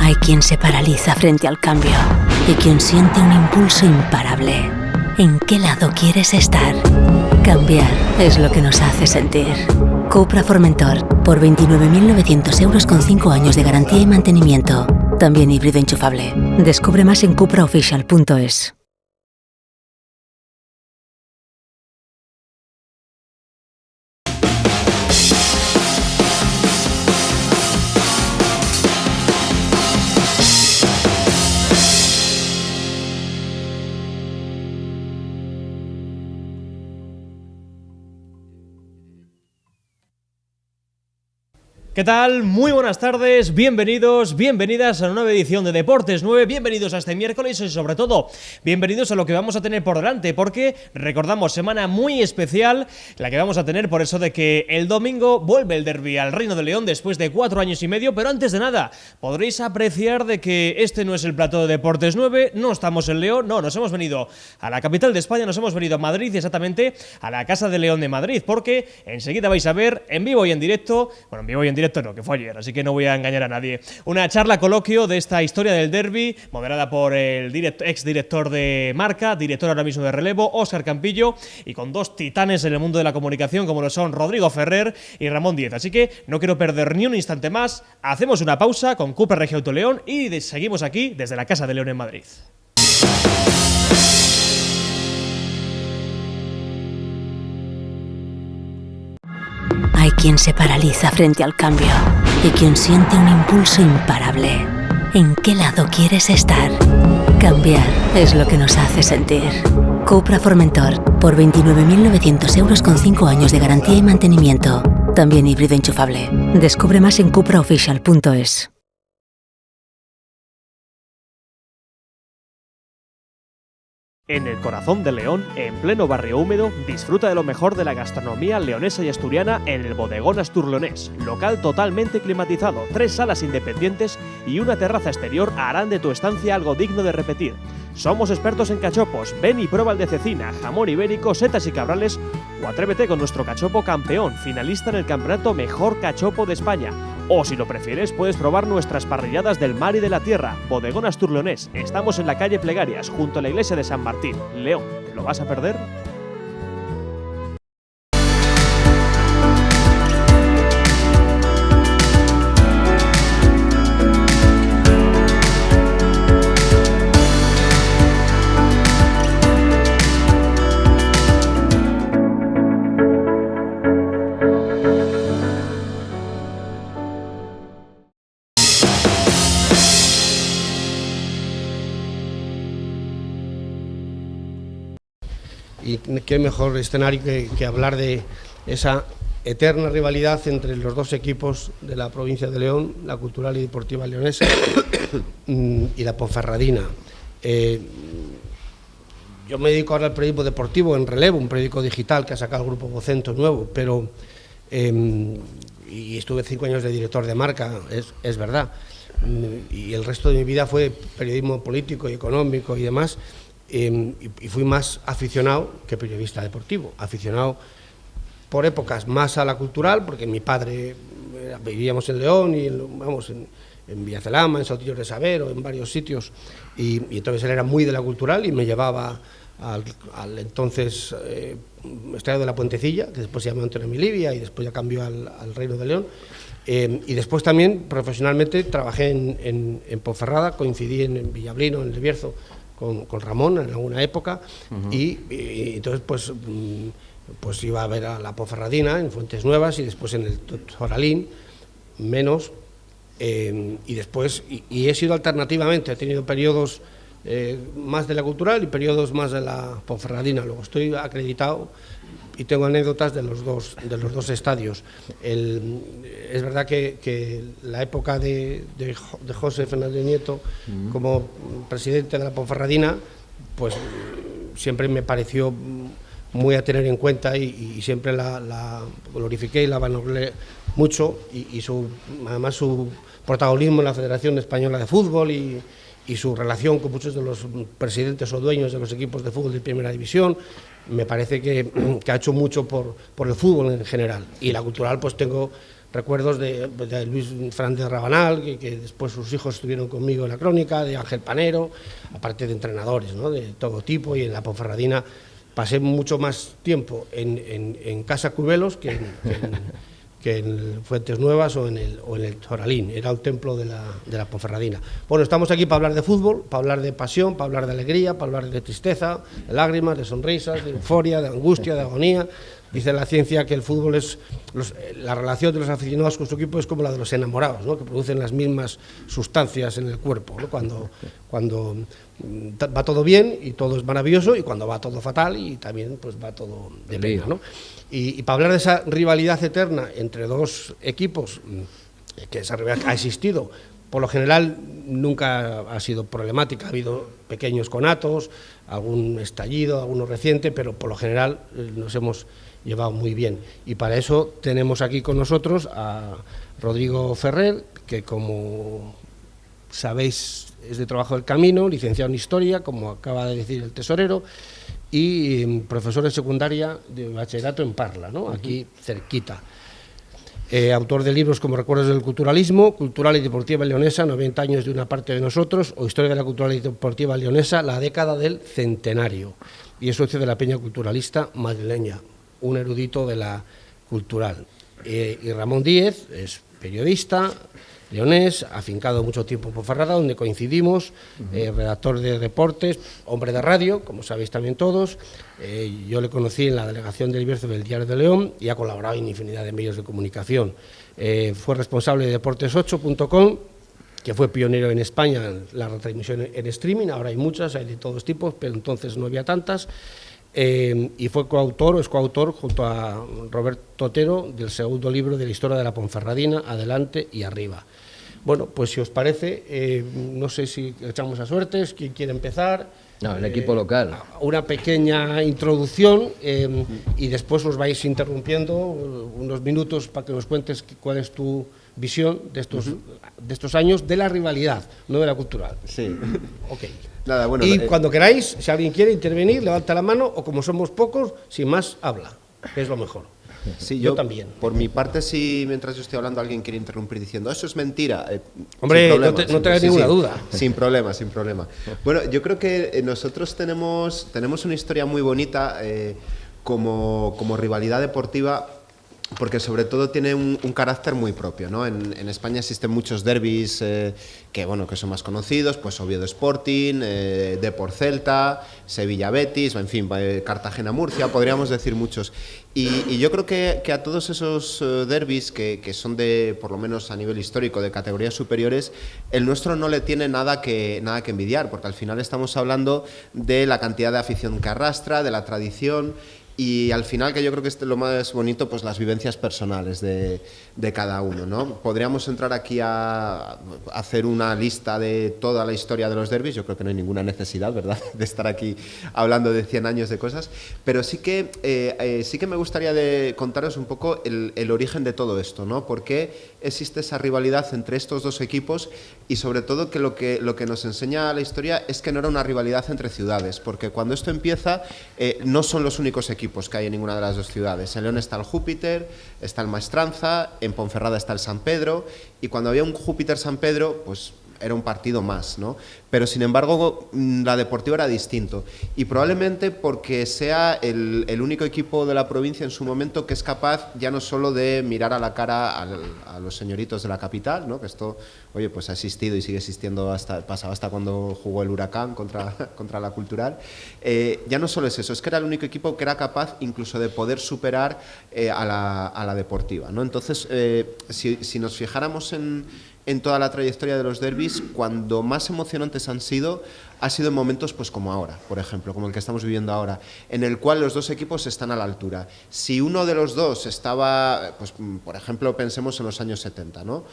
Hay quien se paraliza frente al cambio y quien siente un impulso imparable. ¿En qué lado quieres estar? Cambiar es lo que nos hace sentir. Cupra Formentor, por 29.900 euros con 5 años de garantía y mantenimiento. También híbrido enchufable. Descubre más en cupraofficial.es. ¿Qué tal? Muy buenas tardes, bienvenidos, bienvenidas a una nueva edición de Deportes 9, bienvenidos a este miércoles y sobre todo, bienvenidos a lo que vamos a tener por delante, porque recordamos, semana muy especial la que vamos a tener por eso de que el domingo vuelve el derbi al Reino de León después de 4 años y medio, pero antes de nada, podréis apreciar de que este no es el plató de Deportes 9, no estamos en León, no, nos hemos venido a la capital de España, nos hemos venido a Madrid, exactamente a la Casa de León de Madrid, porque enseguida vais a ver en vivo y en directo, bueno, en vivo y en directo no, que fue ayer, así que no voy a engañar a nadie. Una charla coloquio de esta historia del derbi, moderada por el exdirector de Marca, director ahora mismo de Relevo, Óscar Campillo, y con dos titanes en el mundo de la comunicación como lo son Rodrigo Ferrer y Ramón Díez. Así que no quiero perder ni un instante más, hacemos una pausa con Cupra Regio Auto León y seguimos aquí desde la Casa de León en Madrid. Hay quien se paraliza frente al cambio y quien siente un impulso imparable. ¿En qué lado quieres estar? Cambiar es lo que nos hace sentir. Cupra Formentor, por 29.900 euros con 5 años de garantía y mantenimiento. También híbrido enchufable. Descubre más en cupraofficial.es. En el corazón de León, en pleno barrio húmedo, disfruta de lo mejor de la gastronomía leonesa y asturiana en el Bodegón Astur Leonés. Local totalmente climatizado, 3 salas independientes y una terraza exterior harán de tu estancia algo digno de repetir. Somos expertos en cachopos, ven y prueba el de cecina, jamón ibérico, setas y cabrales o atrévete con nuestro cachopo campeón, finalista en el campeonato Mejor Cachopo de España. O si lo prefieres, puedes probar nuestras parrilladas del mar y de la tierra. Bodegón Astur Leonés. Estamos en la calle Plegarias, junto a la iglesia de San Martín. León, ¿te lo vas a perder? Y qué mejor escenario que hablar de esa eterna rivalidad entre los dos equipos de la provincia de León, la Cultural y Deportiva Leonesa y la Ponferradina. Yo me dedico ahora al periodismo deportivo en Relevo, un periódico digital que ha sacado el grupo Vocento nuevo, pero y estuve 5 años de director de Marca, es verdad, y el resto de mi vida fue periodismo político y económico y demás. Y fui más aficionado que periodista deportivo, aficionado por épocas más a la cultural, porque mi padre vivíamos en León y en Villacelama, en Sautillos de Saber o en varios sitios, y entonces él era muy de la cultural y me llevaba al entonces Estadio de la Puentecilla, que después se llamó Antonio Milivia y después ya cambió al Reino de León. Y después también profesionalmente trabajé en Ponferrada, coincidí en Villablino, en El Bierzo, con Ramón en alguna época, y entonces pues iba a ver a la Ponferradina en Fuentes Nuevas y después en el Toralín, menos, y después, y he sido alternativamente, he tenido periodos más de la Cultural y periodos más de la Ponferradina. Luego estoy acreditado y tengo anécdotas de los dos estadios. Es verdad que la época de José Fernández Nieto como presidente de la Ponferradina, pues siempre me pareció muy a tener en cuenta y siempre la glorifiqué y la valoré mucho, y además su protagonismo en la Federación Española de Fútbol y su relación con muchos de los presidentes o dueños de los equipos de fútbol de Primera División, me parece que ha hecho mucho por el fútbol en general. Y la Cultural, pues tengo recuerdos de Luis Fernández Rabanal, que después sus hijos estuvieron conmigo en la crónica, de Ángel Panero, aparte de entrenadores, ¿no?, de todo tipo, y en la Ponferradina pasé mucho más tiempo en Casa Cubelos que en Fuentes Nuevas o en el Toralín. Era el templo de la Ponferradina. Bueno, estamos aquí para hablar de fútbol, para hablar de pasión, para hablar de alegría, para hablar de tristeza, de lágrimas, de sonrisas, de euforia, de angustia, de agonía. Dice la ciencia que el fútbol es la relación de los aficionados con su equipo es como la de los enamorados, ¿no?, que producen las mismas sustancias en el cuerpo, ¿no?, cuando va todo bien y todo es maravilloso, y cuando va todo fatal y también pues va todo de pena, ¿no? Y para hablar de esa rivalidad eterna entre dos equipos, que esa rivalidad ha existido, por lo general nunca ha sido problemática, ha habido pequeños conatos, algún estallido, alguno reciente, pero por lo general nos hemos llevado muy bien. Y para eso tenemos aquí con nosotros a Rodrigo Ferrer, que como sabéis es de Trabajo del Camino, licenciado en Historia, como acaba de decir el tesorero, y profesor de secundaria de bachillerato en Parla, ¿no?, aquí cerquita. Autor de libros como Recuerdos del Culturalismo, Cultural y Deportiva Leonesa, 90 años de una parte de nosotros, o Historia de la Cultural y Deportiva Leonesa, la década del centenario, y es socio de la Peña Culturalista madrileña, un erudito de la cultural. Y Ramón Díez es periodista leonés, afincado mucho tiempo en Ponferrada, donde coincidimos, redactor de reportes, hombre de radio, como sabéis también todos. Yo le conocí en la delegación del Bierzo del Diario de León y ha colaborado en infinidad de medios de comunicación. Fue responsable de Deportes8.com, que fue pionero en España en la retransmisión en streaming. Ahora hay muchas, hay de todos tipos, pero entonces no había tantas. Y fue coautor o es coautor junto a Roberto Otero del segundo libro de la historia de la Ponferradina, Adelante y Arriba. Bueno, pues si os parece, no sé si echamos a suertes, ¿quién quiere empezar? No, el equipo local. Una pequeña introducción y después os vais interrumpiendo unos minutos para que nos cuentes cuál es tu visión de estos años de la rivalidad, no de la cultural. Sí. Ok. Nada, bueno, y cuando queráis, si alguien quiere intervenir, levanta la mano, o como somos pocos, sin más, habla, que es lo mejor. Sí, yo también. Por mi parte, si mientras yo estoy hablando alguien quiere interrumpir diciendo eso es mentira, hombre, sin problema, no te hagas ninguna duda. Sin problema, sin problema. Bueno, yo creo que nosotros tenemos una historia muy bonita como rivalidad deportiva, porque sobre todo tiene un carácter muy propio, ¿no? En España existen muchos derbis que son más conocidos, pues Oviedo Sporting, Depor Celta, Sevilla Betis, en fin, Cartagena Murcia, podríamos decir muchos. Y yo creo que a todos esos derbis que son de, por lo menos a nivel histórico, de categorías superiores, el nuestro no le tiene nada que envidiar, porque al final estamos hablando de la cantidad de afición que arrastra, de la tradición. Y al final, que yo creo que es lo más bonito, pues las vivencias personales de cada uno, ¿no? Podríamos entrar aquí a hacer una lista de toda la historia de los derbis. Yo creo que no hay ninguna necesidad, ¿verdad?, de estar aquí hablando de 100 años de cosas, pero sí que me gustaría de contaros un poco el origen de todo esto, ¿no? ¿Por qué existe esa rivalidad entre estos dos equipos? Y sobre todo que lo que nos enseña la historia es que no era una rivalidad entre ciudades, porque cuando esto empieza no son los únicos equipos que hay en ninguna de las dos ciudades. En León está el Júpiter, está el Maestranza, en Ponferrada está el San Pedro, y cuando había un Júpiter-San Pedro, pues era un partido más, ¿no? Pero sin embargo la Deportiva era distinto, y probablemente porque sea el único equipo de la provincia en su momento que es capaz ya no solo de mirar a la cara a los señoritos de la capital, ¿no? Que esto, oye, pues ha existido y sigue existiendo, pasaba hasta cuando jugó el Huracán contra la Cultural. Ya no solo es eso, es que era el único equipo que era capaz incluso de poder superar a la Deportiva, ¿no? Entonces, si nos fijáramos en toda la trayectoria de los derbis, cuando más emocionantes ha sido en momentos pues como ahora, por ejemplo, como el que estamos viviendo ahora, en el cual los dos equipos están a la altura. Si uno de los dos estaba, pues por ejemplo, pensemos en los años 70, ¿no?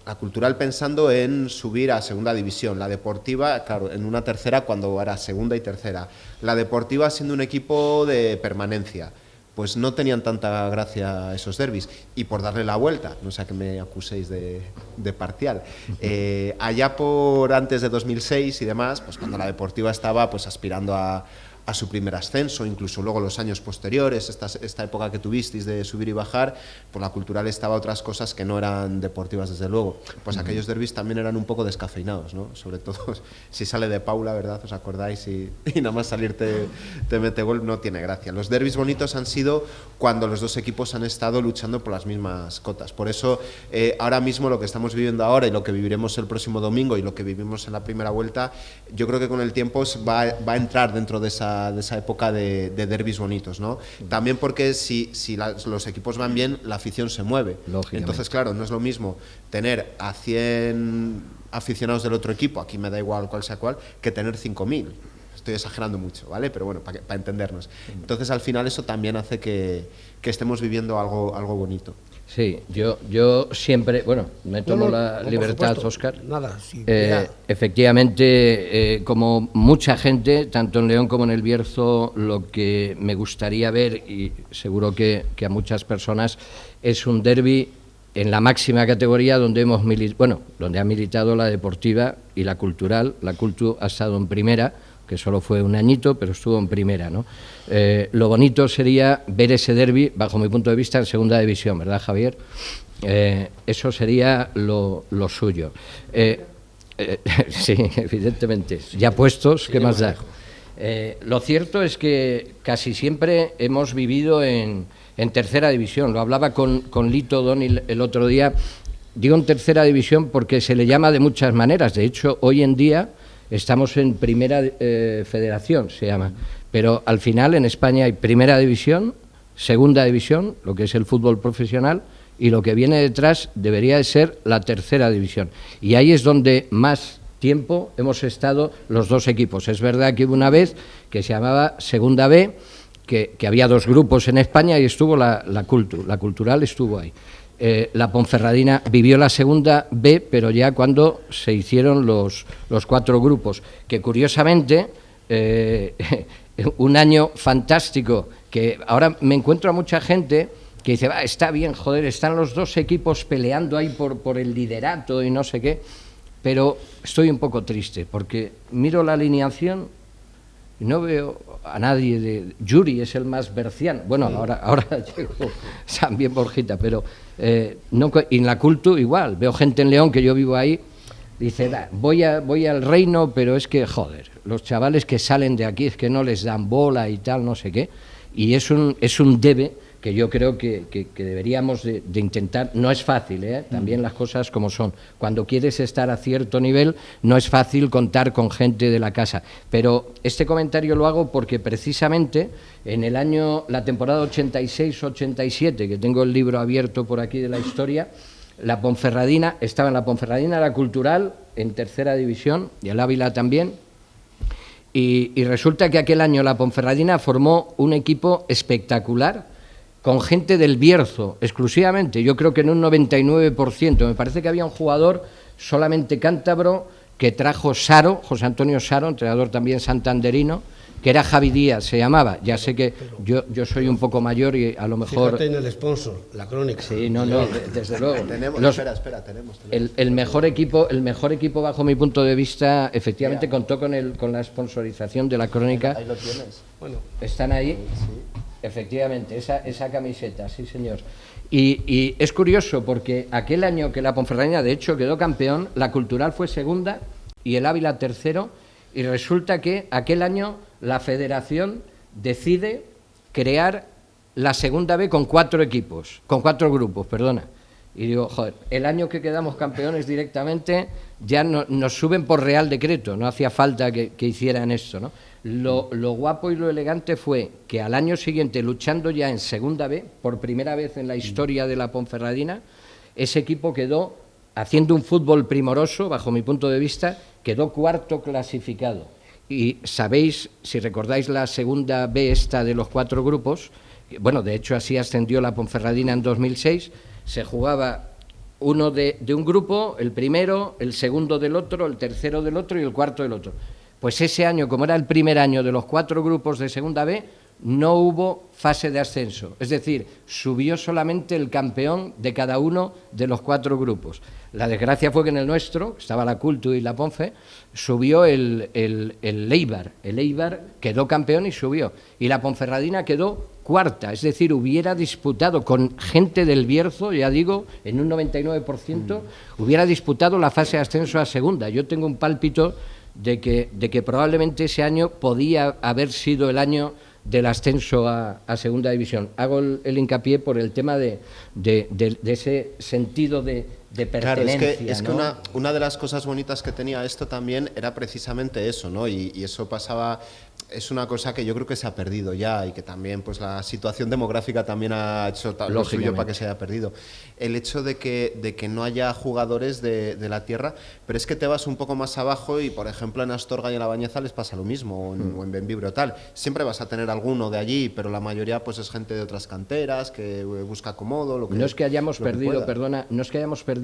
La Cultural pensando en subir a segunda división, la Deportiva, claro, en una tercera cuando era segunda y tercera, la Deportiva siendo un equipo de permanencia. Pues no tenían tanta gracia esos derbis. Y por darle la vuelta, no sea que me acuséis de parcial, allá por antes de 2006 y demás, pues cuando la Deportiva estaba pues aspirando a a su primer ascenso, incluso luego los años posteriores, esta época que tuvisteis de subir y bajar, pues la Cultural estaba otras cosas que no eran deportivas, desde luego. Pues aquellos derbis también eran un poco descafeinados, ¿no? Sobre todo si sale de Paula, ¿verdad? ¿Os acordáis? Y nada más salir te mete gol, no tiene gracia. Los derbis bonitos han sido cuando los dos equipos han estado luchando por las mismas cotas. Por eso, ahora mismo lo que estamos viviendo ahora y lo que viviremos el próximo domingo y lo que vivimos en la primera vuelta, yo creo que con el tiempo va a entrar dentro de esa época de derbis bonitos, ¿no? También porque si los equipos van bien, la afición se mueve. Entonces, claro, no es lo mismo tener a 100 aficionados del otro equipo, aquí me da igual cuál sea cuál, que tener 5.000. Estoy exagerando mucho, ¿vale? Pero bueno, para entendernos. Entonces, al final, eso también hace que estemos viviendo algo bonito. Sí, yo siempre, bueno, me tomo la libertad, Óscar. Nada, sí, efectivamente, como mucha gente, tanto en León como en El Bierzo, lo que me gustaría ver, y seguro que a muchas personas, es un derbi en la máxima categoría donde donde ha militado la deportiva y la cultural. La Cultu ha estado en primera, que solo fue un añito, pero estuvo en primera, ¿no? Lo bonito sería ver ese derbi, bajo mi punto de vista, en segunda división, ¿verdad, Javier? Eso sería lo suyo. Sí, evidentemente. Ya puestos, ¿qué más da? Lo cierto es que casi siempre hemos vivido en tercera división. Lo hablaba con Lito O'Donnell el otro día. Digo en tercera división porque se le llama de muchas maneras. De hecho, hoy en día estamos en primera federación, se llama. Pero al final en España hay primera división, segunda división, lo que es el fútbol profesional, y lo que viene detrás debería de ser la tercera división. Y ahí es donde más tiempo hemos estado los dos equipos. Es verdad que hubo una vez que se llamaba Segunda B, que había dos grupos en España y estuvo la Cultural estuvo ahí. La Ponferradina vivió la segunda B, pero ya cuando se hicieron los 4 grupos, que curiosamente, un año fantástico, que ahora me encuentro a mucha gente que dice, está bien, joder, están los dos equipos peleando ahí por el liderato y no sé qué, pero estoy un poco triste, porque miro la alineación y no veo a nadie Yuri es el más berciano. Bueno, ahora llegó también Borjita, pero no, y en la Cultu igual. Veo gente en León, que yo vivo ahí, dice, voy al Reino, pero es que, joder, los chavales que salen de aquí es que no les dan bola y tal, no sé qué. Y es un debe que yo creo que deberíamos de intentar. No es fácil, también las cosas como son. Cuando quieres estar a cierto nivel, no es fácil contar con gente de la casa. Pero este comentario lo hago porque precisamente en la temporada 86-87, que tengo el libro abierto por aquí de la historia, la Ponferradina, estaba en la Ponferradina, la Cultural, en tercera división, y el Ávila también. Y resulta que aquel año la Ponferradina formó un equipo espectacular, con gente del Bierzo, exclusivamente, yo creo que en un 99%. Me parece que había un jugador solamente cántabro que trajo Saro, José Antonio Saro, entrenador también santanderino, que era Javi Díaz, se llamaba. Ya sé que yo soy un poco mayor y a lo mejor... Fíjate en el sponsor, la Crónica. Sí, no, desde luego. Tenemos. El mejor equipo, bajo mi punto de vista, efectivamente contó con la sponsorización de la Crónica. Ahí lo tienes. Bueno, ¿están ahí? Sí. Efectivamente, esa camiseta, sí señor. Y es curioso porque aquel año que la Ponferradina de hecho quedó campeón, la Cultural fue segunda y el Ávila tercero, y resulta que aquel año la federación decide crear la segunda B con 4 grupos, perdona. Y digo, joder, el año que quedamos campeones directamente ya nos suben por real decreto, no hacía falta que hicieran esto, ¿no? Lo guapo y lo elegante fue que al año siguiente, luchando ya en segunda B, por primera vez en la historia de la Ponferradina, ese equipo quedó, haciendo un fútbol primoroso, bajo mi punto de vista, quedó 4º clasificado. Y sabéis, si recordáis la segunda B esta de los 4 grupos, bueno, de hecho así ascendió la Ponferradina en 2006, se jugaba uno de un grupo, el primero, el segundo del otro, el tercero del otro y el cuarto del otro. Pues ese año, como era el primer año de los 4 grupos de segunda B, no hubo fase de ascenso, es decir, subió solamente el campeón de cada uno de los 4 grupos. La desgracia fue que en el nuestro, estaba la Cultu y la Ponfe, subió el Eibar. El Eibar quedó campeón y subió. Y la Ponferradina quedó cuarta, es decir, hubiera disputado con gente del Bierzo, ya digo, en un 99%, hubiera disputado la fase de ascenso a segunda. Yo tengo un pálpito de que probablemente ese año podía haber sido el año del ascenso a segunda división. Hago el hincapié por el tema de ese sentido de pertenencia. Claro, es que ¿no? una de las cosas bonitas que tenía esto también era precisamente eso, ¿no? Y eso pasaba, es una cosa que yo creo que se ha perdido ya y que también pues la situación demográfica también ha hecho lo suyo para que se haya perdido. El hecho de que no haya jugadores de la tierra, pero es que te vas un poco más abajo y, por ejemplo, en Astorga y en La Bañeza les pasa lo mismo, o en Bembibre o tal. Siempre vas a tener alguno de allí, pero la mayoría pues es gente de otras canteras que busca acomodo. No es que hayamos perdido, perdona, no es que hayamos perdido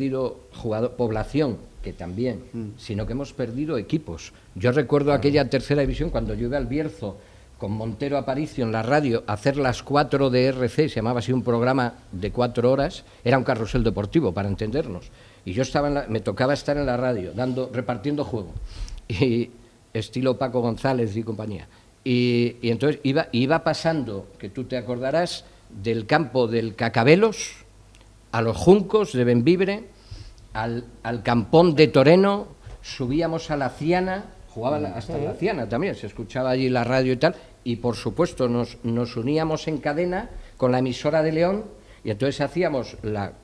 población, que también, sino que hemos perdido equipos. Yo recuerdo aquella tercera división cuando yo iba al Bierzo con Montero Aparicio en la radio a hacer las 4 de RC, se llamaba así un programa de 4 horas, era un carrusel deportivo, para entendernos. Y yo me tocaba estar en la radio, repartiendo juego, y estilo Paco González y compañía. Y entonces iba pasando, que tú te acordarás, del campo del Cacabelos a los Juncos de Bembibre, al Campón de Toreno, subíamos a la Ciana, jugaba hasta la Ciana también, se escuchaba allí la radio y tal, y por supuesto nos uníamos en cadena con la emisora de León, y entonces hacíamos,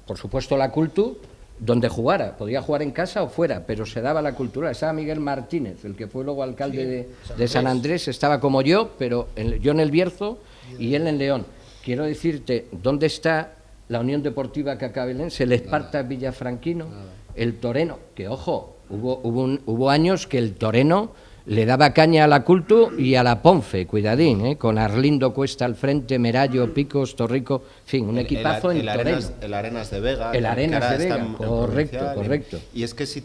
por supuesto, la Cultu, donde jugara, podía jugar en casa o fuera, pero se daba la cultura. Estaba Miguel Martínez, el que fue luego alcalde de San Andrés, estaba como yo, pero yo en el Bierzo y él en León. Quiero decirte, ¿dónde está la Unión Deportiva Cacabelense, el Esparta Villafranquino, el Toreno? Que, ojo, hubo años que el Toreno le daba caña a la Cultu y a la Ponfe, cuidadín, con Arlindo Cuesta al frente, Merallo, Picos, Torrico, en fin, un equipazo en Toreno. El Arenas de Vega. El Arenas de Vega, correcto. Y es que si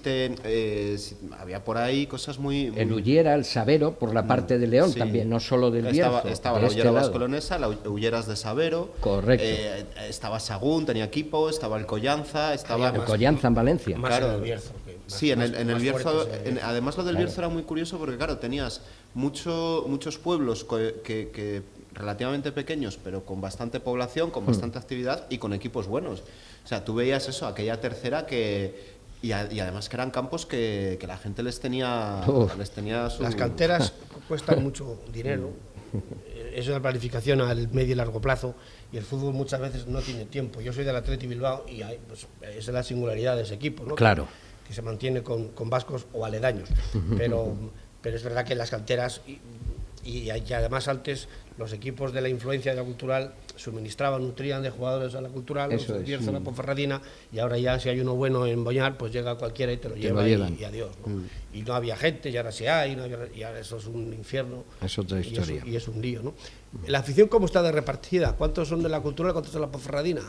había por ahí cosas muy... El Ullera, el Sabero, por la parte de León también, no solo del Bierzo. Estaba la Ullera Vascolonesa, la Ulleras de Sabero. Correcto. Estaba Sagún, tenía equipo, estaba el Collanza, estaba... El Collanza en Valencia. Claro, el Bierzo. Sí, en el Bierzo, además lo del Bierzo era muy curioso porque, claro, tenías muchos pueblos que relativamente pequeños, pero con bastante población, con bastante actividad y con equipos buenos. O sea, tú veías eso, aquella tercera y además que eran campos que la gente les tenía su... Las canteras cuestan mucho dinero. Es una planificación al medio y largo plazo y el fútbol muchas veces no tiene tiempo. Yo soy del Athletic Bilbao y pues, esa es la singularidad de ese equipo, ¿no? Claro. Que se mantiene con vascos o aledaños, pero es verdad que las canteras y además antes los equipos de la influencia de la cultural nutrían de jugadores a la cultural, los Bierzo, la Ponferradina, y ahora ya si hay uno bueno en Boñar, pues llega cualquiera y te lo lleva y adiós, ¿no? Y no había gente, y ahora sí hay, y ahora eso es un infierno. Es otra historia. Y es un lío, ¿no? La afición, ¿cómo está de repartida? ¿Cuántos son de la cultural, cuántos son de la Ponferradina?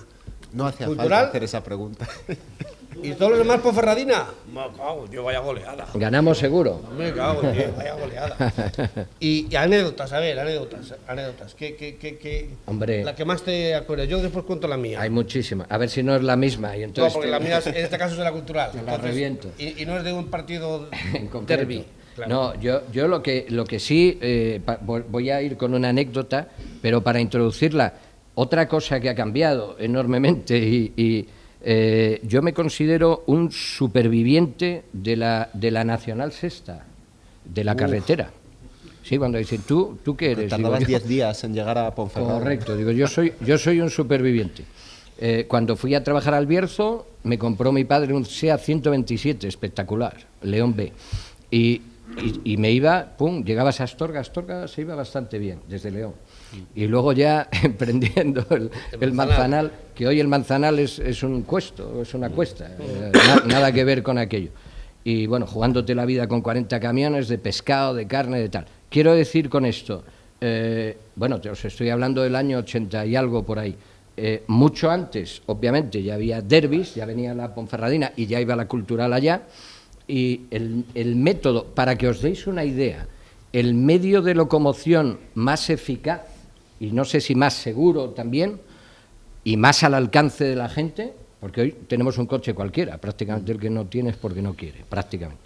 No hacía falta hacer esa pregunta. ¿Y todos los demás Ponferradina? Me cago, yo vaya goleada. Ganamos seguro. Me cago, tío, vaya goleada. Y anécdotas, a ver, anécdotas. Hombre, la que más te acuerdas. Yo después cuento la mía. hay muchísimas. A ver si no es la misma. Y entonces no, porque la mía en este caso es de la cultural. La reviento. Y no es de un partido derbi. Claro. No, yo lo que sí, voy a ir con una anécdota, pero para introducirla, otra cosa que ha cambiado enormemente y yo me considero un superviviente de la Nacional Sexta, de la carretera. Sí, cuando dicen, ¿tú qué eres? Tardabas 10 días en llegar a Ponferrada. Correcto, digo, yo soy un superviviente. Cuando fui a trabajar al Bierzo, me compró mi padre un SEAT 127, espectacular, León B. Y me iba, llegabas a Astorga se iba bastante bien, desde León. Y luego ya emprendiendo el Manzanal, que hoy el Manzanal es un cuesto, es una cuesta, nada que ver con aquello. Y bueno, jugándote la vida con 40 camiones de pescado, de carne, de tal. Quiero decir con esto, bueno, os estoy hablando del año 80 y algo por ahí. Mucho antes, obviamente, ya había derbis, ya venía la Ponferradina y ya iba la cultural allá. Y el método, para que os deis una idea, el medio de locomoción más eficaz y no sé si más seguro también, y más al alcance de la gente, porque hoy tenemos un coche cualquiera, prácticamente el que no tienes porque no quiere, prácticamente.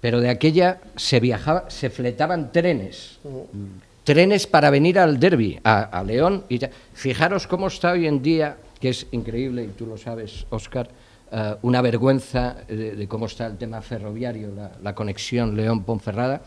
Pero de aquella se viajaba, se fletaban trenes para venir al derbi, a León. Fijaros cómo está hoy en día, que es increíble, y tú lo sabes, Óscar, una vergüenza de cómo está el tema ferroviario, la conexión León-Ponferrada,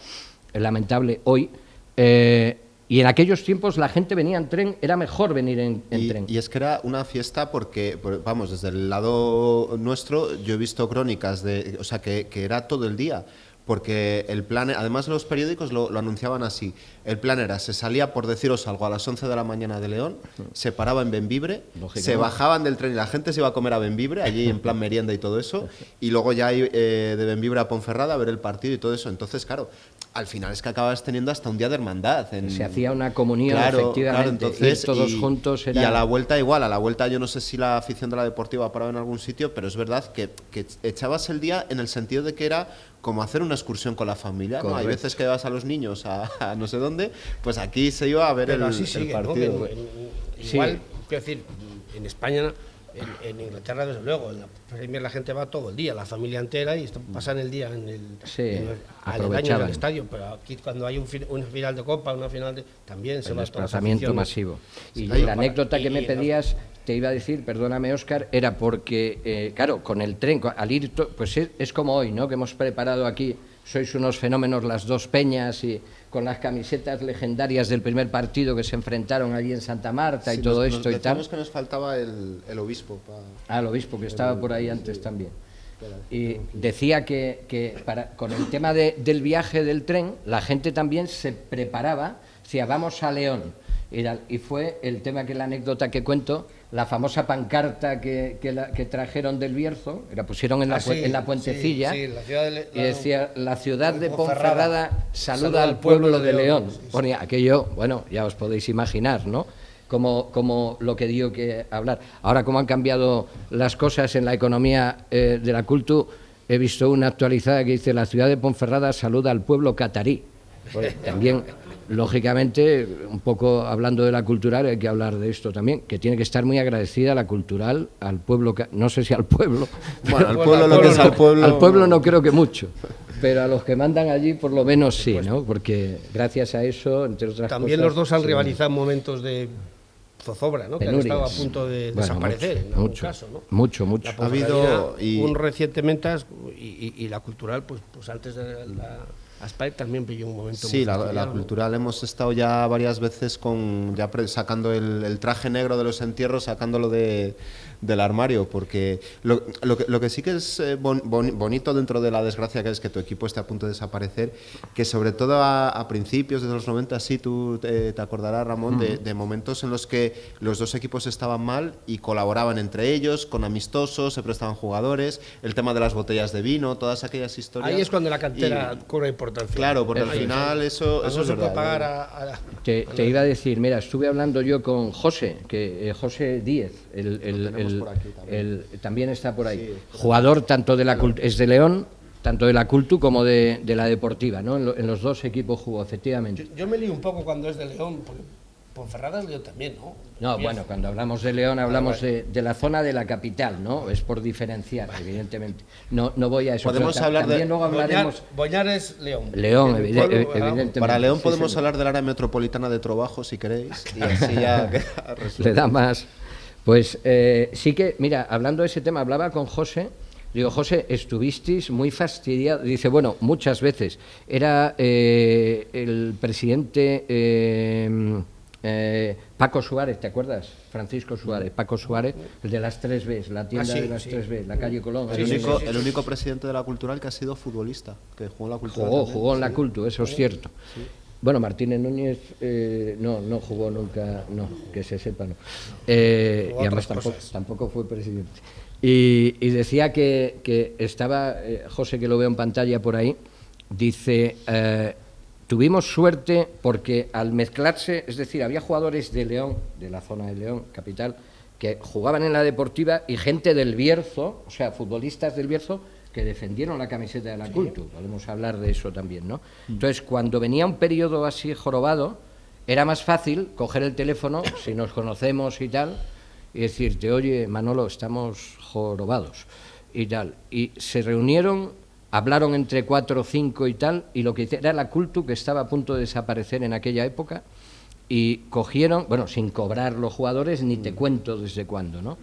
lamentable hoy. Y en aquellos tiempos la gente venía en tren, era mejor venir en tren. Y es que era una fiesta porque, vamos, desde el lado nuestro yo he visto crónicas de, o sea, que era todo el día. Porque el plan, además los periódicos lo anunciaban así, el plan era, se salía, por deciros algo, a las 11 de la mañana de León, se paraba en Bembibre, se bajaban del tren y la gente se iba a comer a Bembibre, allí en plan merienda y todo eso, y luego ya de Bembibre a Ponferrada a ver el partido y todo eso. Entonces, claro, al final es que acabas teniendo hasta un día de hermandad. Se hacía una comunión, claro, efectivamente, entonces, todos juntos. Era... Y a la vuelta igual, a la vuelta yo no sé si la afición de la Deportiva paraba en algún sitio, pero es verdad que echabas el día en el sentido de que era como hacer una excursión con la familia, ¿no? Hay veces que vas a los niños a no sé dónde, pues aquí se iba a ver el partido. ¿No? Igual, quiero decir, en España, en Inglaterra desde luego, en la Premier la gente va todo el día, la familia entera, y pasan el día aledaño en el estadio, pero aquí cuando hay una final de Copa, una final de... también se va todo. Desplazamiento masivo. Y la anécdota que me pedías... Te iba a decir, perdóname, Óscar, era porque, claro, con el tren, al ir, pues es como hoy, ¿no?, que hemos preparado aquí, sois unos fenómenos las dos peñas, y con las camisetas legendarias del primer partido que se enfrentaron allí en Santa Marta, sí, y todo esto y tal. Que nos faltaba el obispo. El obispo, que estaba por ahí antes también. Y decía que con el tema del viaje del tren, la gente también se preparaba, decía, vamos a León. Y fue el tema, que la anécdota que cuento, la famosa pancarta que trajeron del Bierzo, la pusieron en la puentecilla, la ciudad y decía, la ciudad de Ponferrada saluda al pueblo de León. Ponía aquello, bueno, ya os podéis imaginar, ¿no?, como lo que dio que hablar. Ahora, cómo han cambiado las cosas en la economía de la Cultu, he visto una actualizada que dice, la ciudad de Ponferrada saluda al pueblo catarí. Pues también, lógicamente, un poco hablando de la cultural, hay que hablar de esto también, que tiene que estar muy agradecida la cultural al pueblo, no sé si al pueblo. Bueno, al pueblo lo que es al pueblo. Al pueblo no creo que mucho, pero a los que mandan allí por lo menos sí, ¿no? Porque gracias a eso, entre otras también cosas... los dos han rivalizado en momentos de zozobra, ¿no?, penurias, que han estado a punto de desaparecer en algún caso, ¿no? Mucho. Ha habido un recientemente y la cultural, pues antes de la Aspire también pilló un momento. Sí, la cultural hemos estado ya varias veces sacando el traje negro de los entierros, sacándolo del armario, porque lo que sí que es bonito dentro de la desgracia que es que tu equipo esté a punto de desaparecer, que sobre todo a principios de los 90, sí, tú te acordarás, Ramón, de momentos en los que los dos equipos estaban mal y colaboraban entre ellos, con amistosos, se prestaban jugadores, el tema de las botellas de vino, todas aquellas historias. Ahí es cuando la cantera cobra importancia. Claro, porque al final eso es verdad. Puede pagar te iba a decir, mira, estuve hablando yo con José, José Díez, también está por ahí, sí, jugador tanto de es de León, tanto de la Cultu como de la Deportiva, ¿no? En los dos equipos jugó, efectivamente. Yo me lío un poco cuando es de León, porque Ponferrada es León también, ¿no? No, bueno, cuando hablamos de León hablamos de la zona de la capital, ¿no? Es por diferenciar, evidentemente. No voy a eso. Podemos hablar también luego hablaremos... Boñar es León. León, evidentemente. Para León podemos hablar del área metropolitana de Trobajo, si queréis, y así ya le da más. Pues sí que, mira, hablando de ese tema, hablaba con José. Digo, José, estuvisteis muy fastidiados. Dice, bueno, muchas veces. Era el presidente... Paco Suárez, ¿te acuerdas? Francisco Suárez, Paco Suárez, el de las 3Bs, la tienda de las 3Bs, la calle Colón. El único presidente de la cultural que ha sido futbolista, que jugó en la cultural. Jugó en la Cultu, eso es cierto. Sí. Bueno, Martínez Núñez no jugó nunca, no, que se sepa, no. Y además tampoco fue presidente. Y decía que estaba, José, que lo veo en pantalla por ahí, dice... tuvimos suerte porque al mezclarse, es decir, había jugadores de León, de la zona de León, capital, que jugaban en la Deportiva y gente del Bierzo, o sea, futbolistas del Bierzo, que defendieron la camiseta de la Cultu. Podemos hablar de eso también, ¿no? Entonces, cuando venía un periodo así jorobado, era más fácil coger el teléfono, si nos conocemos y tal, y decirte, oye, Manolo, estamos jorobados y tal. Y se reunieron, hablaron entre 4 o 5 y tal, y lo que era la Cultu, que estaba a punto de desaparecer en aquella época, y cogieron, bueno, sin cobrar los jugadores, ni te cuento desde cuándo, ¿no?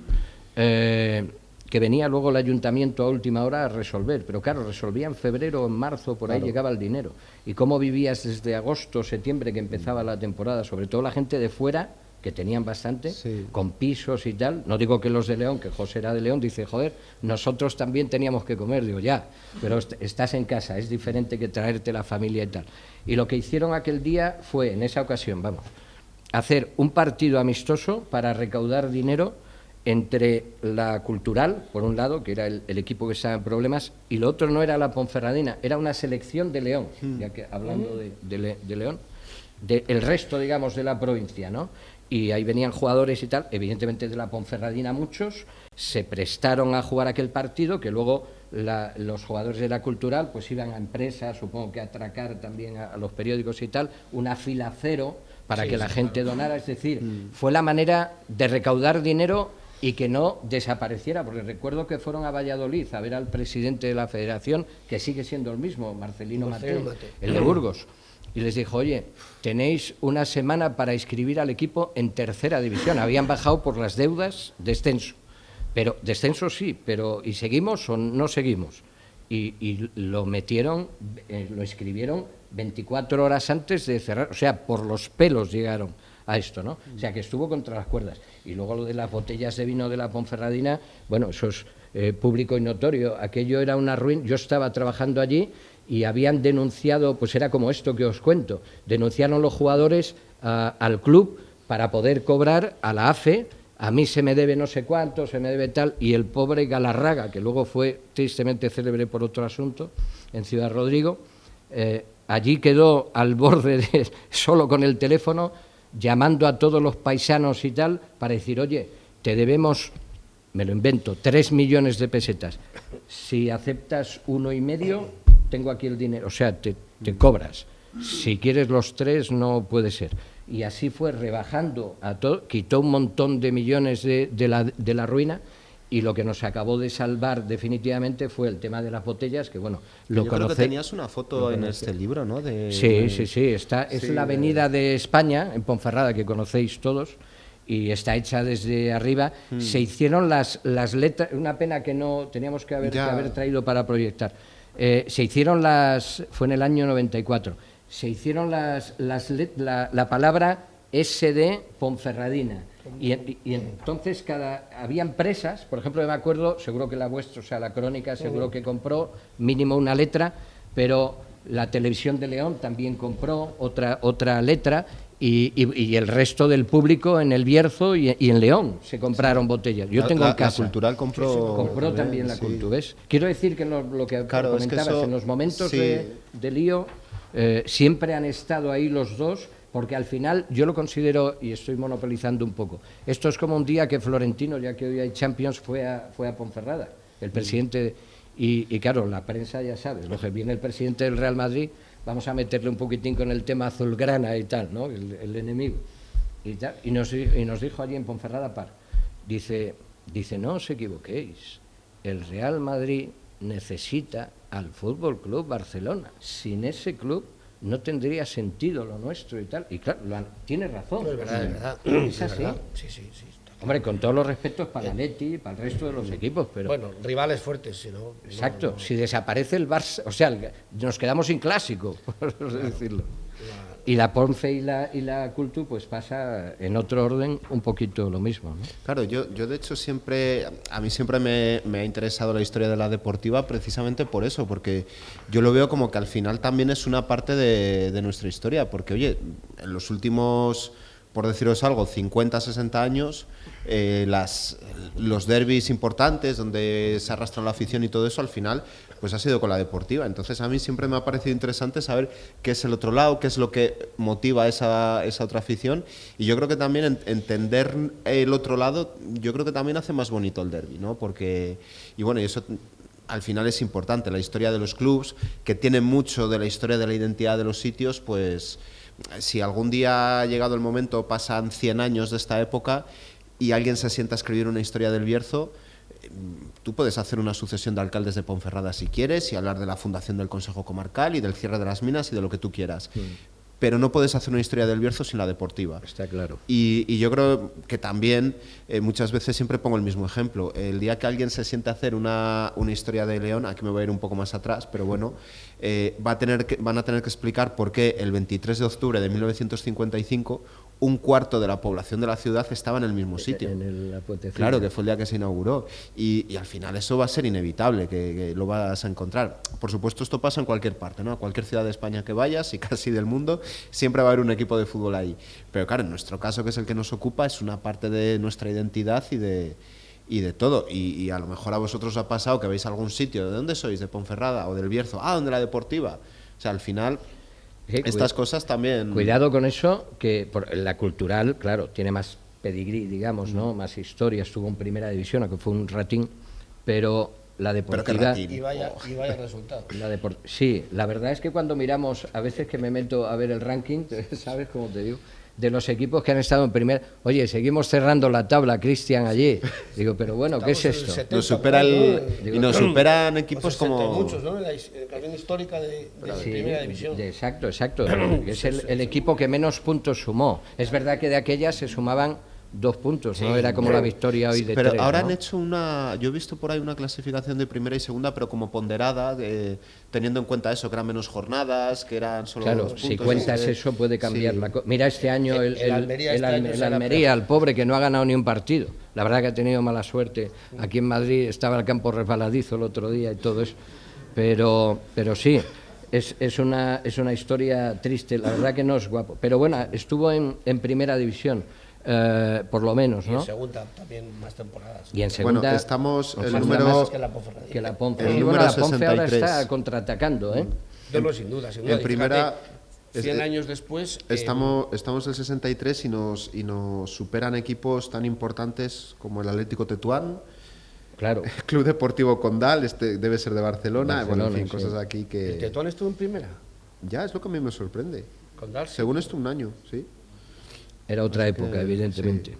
Que venía luego el ayuntamiento a última hora a resolver, pero claro, resolvía en febrero o en marzo, por ahí llegaba el dinero. ¿Y cómo vivías desde agosto, septiembre, que empezaba la temporada? Sobre todo la gente de fuera, que tenían bastante, con pisos y tal. No digo que los de León, que José era de León, dice, joder, nosotros también teníamos que comer. Digo, ya, pero estás en casa, es diferente que traerte la familia y tal. Y lo que hicieron aquel día fue, en esa ocasión, hacer un partido amistoso para recaudar dinero entre la Cultural, por un lado, que era el equipo que estaba en problemas, y lo otro no era la Ponferradina, era una selección de León, ya que hablando de León, del resto, digamos, de la provincia, ¿no? Y ahí venían jugadores y tal, evidentemente de la Ponferradina muchos, se prestaron a jugar aquel partido, que luego los jugadores de la Cultural pues iban a empresas, supongo que a atracar también a los periódicos y tal, una fila cero para que la gente donara, es decir, fue la manera de recaudar dinero y que no desapareciera, porque recuerdo que fueron a Valladolid a ver al presidente de la federación, que sigue siendo el mismo, Marcelino Mate, el de Burgos, y les dijo, oye, tenéis una semana para inscribir al equipo en tercera división, habían bajado por las deudas, descenso, pero descenso sí, pero ¿y seguimos o no seguimos? Y lo metieron, lo inscribieron 24 horas antes de cerrar, o sea, por los pelos llegaron a esto, ¿no? O sea, que estuvo contra las cuerdas. Y luego lo de las botellas de vino de la Ponferradina, bueno, eso es público y notorio. Aquello era una ruina. Yo estaba trabajando allí y habían denunciado, pues era como esto que os cuento, denunciaron los jugadores al club para poder cobrar a la AFE, a mí se me debe no sé cuánto, se me debe tal, y el pobre Galarraga, que luego fue tristemente célebre por otro asunto, en Ciudad Rodrigo, allí quedó al borde solo con el teléfono, llamando a todos los paisanos y tal, para decir, oye, te debemos, me lo invento, 3 millones de pesetas. Si aceptas 1,5, tengo aquí el dinero, o sea, te cobras. Si quieres los 3, no puede ser. Y así fue rebajando a todo, quitó un montón de millones de la ruina, y lo que nos acabó de salvar definitivamente fue el tema de las botellas, que bueno, lo Yo creo que tenías una foto en este libro, ¿no? Sí, es la avenida de España, en Ponferrada, que conocéis todos, y está hecha desde arriba. Se hicieron las letras, una pena que no teníamos que haber traído para proyectar. Se hicieron fue en el año 94, se hicieron la palabra SD Ponferradina. Y entonces había empresas, por ejemplo, me acuerdo, seguro que la vuestra, o sea, la Crónica seguro que compró mínimo una letra, pero la Televisión de León también compró otra letra, y el resto del público en El Bierzo y en León se compraron botellas. Yo tengo en casa. La Cultural compró también la Cultu, ¿ves? Quiero decir que lo que comentabas, en los momentos de lío siempre han estado ahí los dos. Porque al final yo lo considero, y estoy monopolizando un poco, esto es como un día que Florentino, ya que hoy hay Champions, fue a Ponferrada, el presidente, y claro, la prensa ya sabes, lo que viene el presidente del Real Madrid, vamos a meterle un poquitín con el tema azulgrana y tal, ¿no? El enemigo. Y nos dijo allí en Ponferrada dice, no os equivoquéis, el Real Madrid necesita al Fútbol Club Barcelona. Sin ese club no tendría sentido lo nuestro y tal. Y claro, tiene razón. No, es verdad. Es así. Verdad. Sí. Hombre, con todos los respetos para el Atleti y para el resto de los equipos, pero... Bueno, rivales fuertes, si no... Exacto, si desaparece el Barça, o sea, nos quedamos sin clásico, por decirlo. Y la Ponfe y la Cultu, pues pasa en otro orden un poquito lo mismo, ¿no? Claro, yo de hecho a mí siempre me ha interesado la historia de la deportiva precisamente por eso, porque yo lo veo como que al final también es una parte de nuestra historia, porque oye, en los últimos, por deciros algo, 50, 60 años, los derbis importantes donde se arrastra la afición y todo eso, al final pues ha sido con la deportiva. Entonces a mí siempre me ha parecido interesante saber qué es el otro lado, qué es lo que motiva esa otra afición, y yo creo que también entender el otro lado, yo creo que también hace más bonito el derbi, ¿no? Porque, y bueno, y eso al final es importante, la historia de los clubs, que tiene mucho de la historia de la identidad de los sitios, pues si algún día ha llegado el momento, pasan 100 años de esta época y alguien se sienta a escribir una historia del Bierzo, tú puedes hacer una sucesión de alcaldes de Ponferrada si quieres y hablar de la fundación del Consejo Comarcal y del cierre de las minas y de lo que tú quieras. Pero no puedes hacer una historia del Bierzo sin la deportiva. Está claro. Y yo creo que también, muchas veces siempre pongo el mismo ejemplo. El día que alguien se siente a hacer una historia de León, aquí me voy a ir un poco más atrás, pero bueno, van a tener que explicar por qué el 23 de octubre de 1955 un cuarto de la población de la ciudad estaba en el mismo sitio. En la puentecilla. Claro, que fue el día que se inauguró. Y al final eso va a ser inevitable, que lo vas a encontrar. Por supuesto, esto pasa en cualquier parte, ¿no? A cualquier ciudad de España que vayas y casi del mundo, siempre va a haber un equipo de fútbol ahí. Pero claro, en nuestro caso, que es el que nos ocupa, es una parte de nuestra identidad y de todo. Y a lo mejor a vosotros os ha pasado que veis algún sitio. ¿De dónde sois? ¿De Ponferrada o del Bierzo? Ah, ¿dónde la deportiva? O sea, al final... Estas cosas también... Cuidado con eso, que por la cultural, claro, tiene más pedigrí, digamos, ¿no? Más historia, estuvo en primera división, aunque fue un ratín, pero la deportiva... Y vaya resultado. Sí, la verdad es que cuando miramos, a veces que me meto a ver el ranking, ¿sabes cómo te digo? De los equipos que han estado en primera... Oye, seguimos cerrando la tabla, Cristian, allí. Digo, pero bueno, ¿qué es esto? 70, nos supera y nos superan equipos como... muchos, ¿no? La clasificación histórica de Sí, primera división. Exacto, que es el equipo que menos puntos sumó. Es verdad que de aquellas se sumaban 2 puntos, ¿no? Era como la victoria hoy de pero 3, ahora ¿no? han hecho yo he visto por ahí una clasificación de primera y segunda, pero como ponderada, teniendo en cuenta eso, que eran menos jornadas, que eran solo Claro, 2 puntos. si cuentas eso puede cambiar sí. la cosa. Mira, este año El Almería el pobre que no ha ganado ni un partido. La verdad que ha tenido mala suerte. Aquí en Madrid estaba el campo resbaladizo el otro día y todo eso. Pero sí, es una historia triste. La verdad que no es guapo. Pero bueno, estuvo en primera división. Por lo menos, ¿no? Y en segunda también más temporadas. Y en segunda... Bueno, estamos el falta número... Más que la Ponferrada. Que la Ponce. El Y número la Ponce ahora 63. está contraatacando, ¿eh? No, sin duda. En primera... 100 años después... Estamos en el 63 y nos superan equipos tan importantes como el Atlético Tetuán, Claro. Club Deportivo Condal, debe ser de Barcelona, bueno, en fin, sí. cosas aquí que... ¿El Tetuán estuvo en primera? Ya, es lo que a mí me sorprende. Condal, sí. Según esto, un año, sí. Era otra época, evidentemente.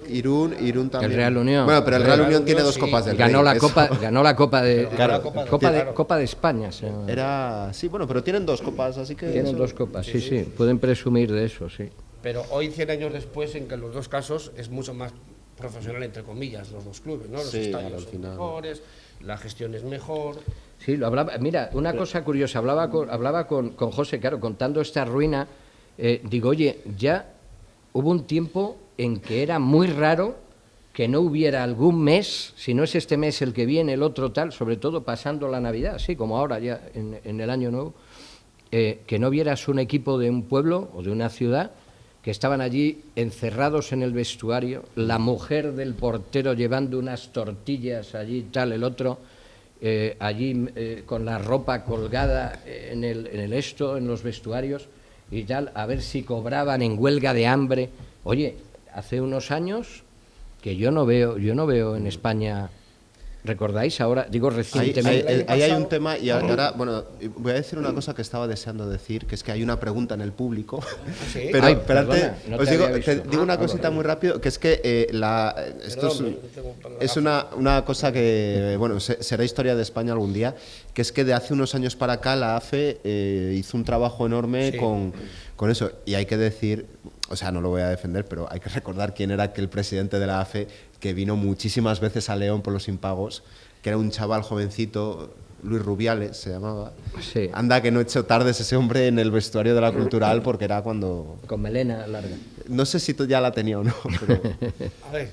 Irún también. El Real Unión. Bueno, pero el Real Unión tiene Unión, 2 sí. copas del Ganó Rey, la Copa de Claro, Copa de España. Se llama. Sí, bueno, pero tienen 2 copas, así que... Tienen eso- 2 copas, sí. Pueden presumir de eso, sí. Pero hoy, 100 años después, en que en los dos casos es mucho más profesional, entre comillas, los dos clubes, ¿no? Los Sí, estadios al son final. mejores, la gestión es mejor. Sí, lo hablaba. Mira, una cosa curiosa, hablaba con José, claro, contando esta ruina. Digo, oye, ya hubo un tiempo en que era muy raro que no hubiera algún mes, si no es este mes el que viene, el otro tal, sobre todo pasando la Navidad, así como ahora ya en el Año Nuevo, que no vieras un equipo de un pueblo o de una ciudad que estaban allí encerrados en el vestuario, la mujer del portero llevando unas tortillas allí, tal, el otro allí con la ropa colgada en en los vestuarios y tal, a ver si cobraban en huelga de hambre. Oye, hace unos años que yo no veo en España, ¿recordáis ahora? Digo recientemente. Ahí hay un tema y ahora, bueno, voy a decir una cosa que estaba deseando decir, que es que hay una pregunta en el público. ¿Sí? Pero, Ay, pero antes, perdona, no os te digo, había visto. te digo una cosita muy rápido, que es que esto es una cosa que, bueno, será historia de España algún día, que es que de hace unos años para acá la AFE hizo un trabajo enorme Sí. con eso. Y hay que decir, o sea, no lo voy a defender, pero hay que recordar quién era aquel presidente de la AFE que vino muchísimas veces a León por los impagos, que era un chaval jovencito, Luis Rubiales se llamaba. Sí. Anda que no he hecho tardes ese hombre en el vestuario de la Cultural, porque era cuando... Con melena larga. No sé si tú ya la tenía o no, pero... A ver,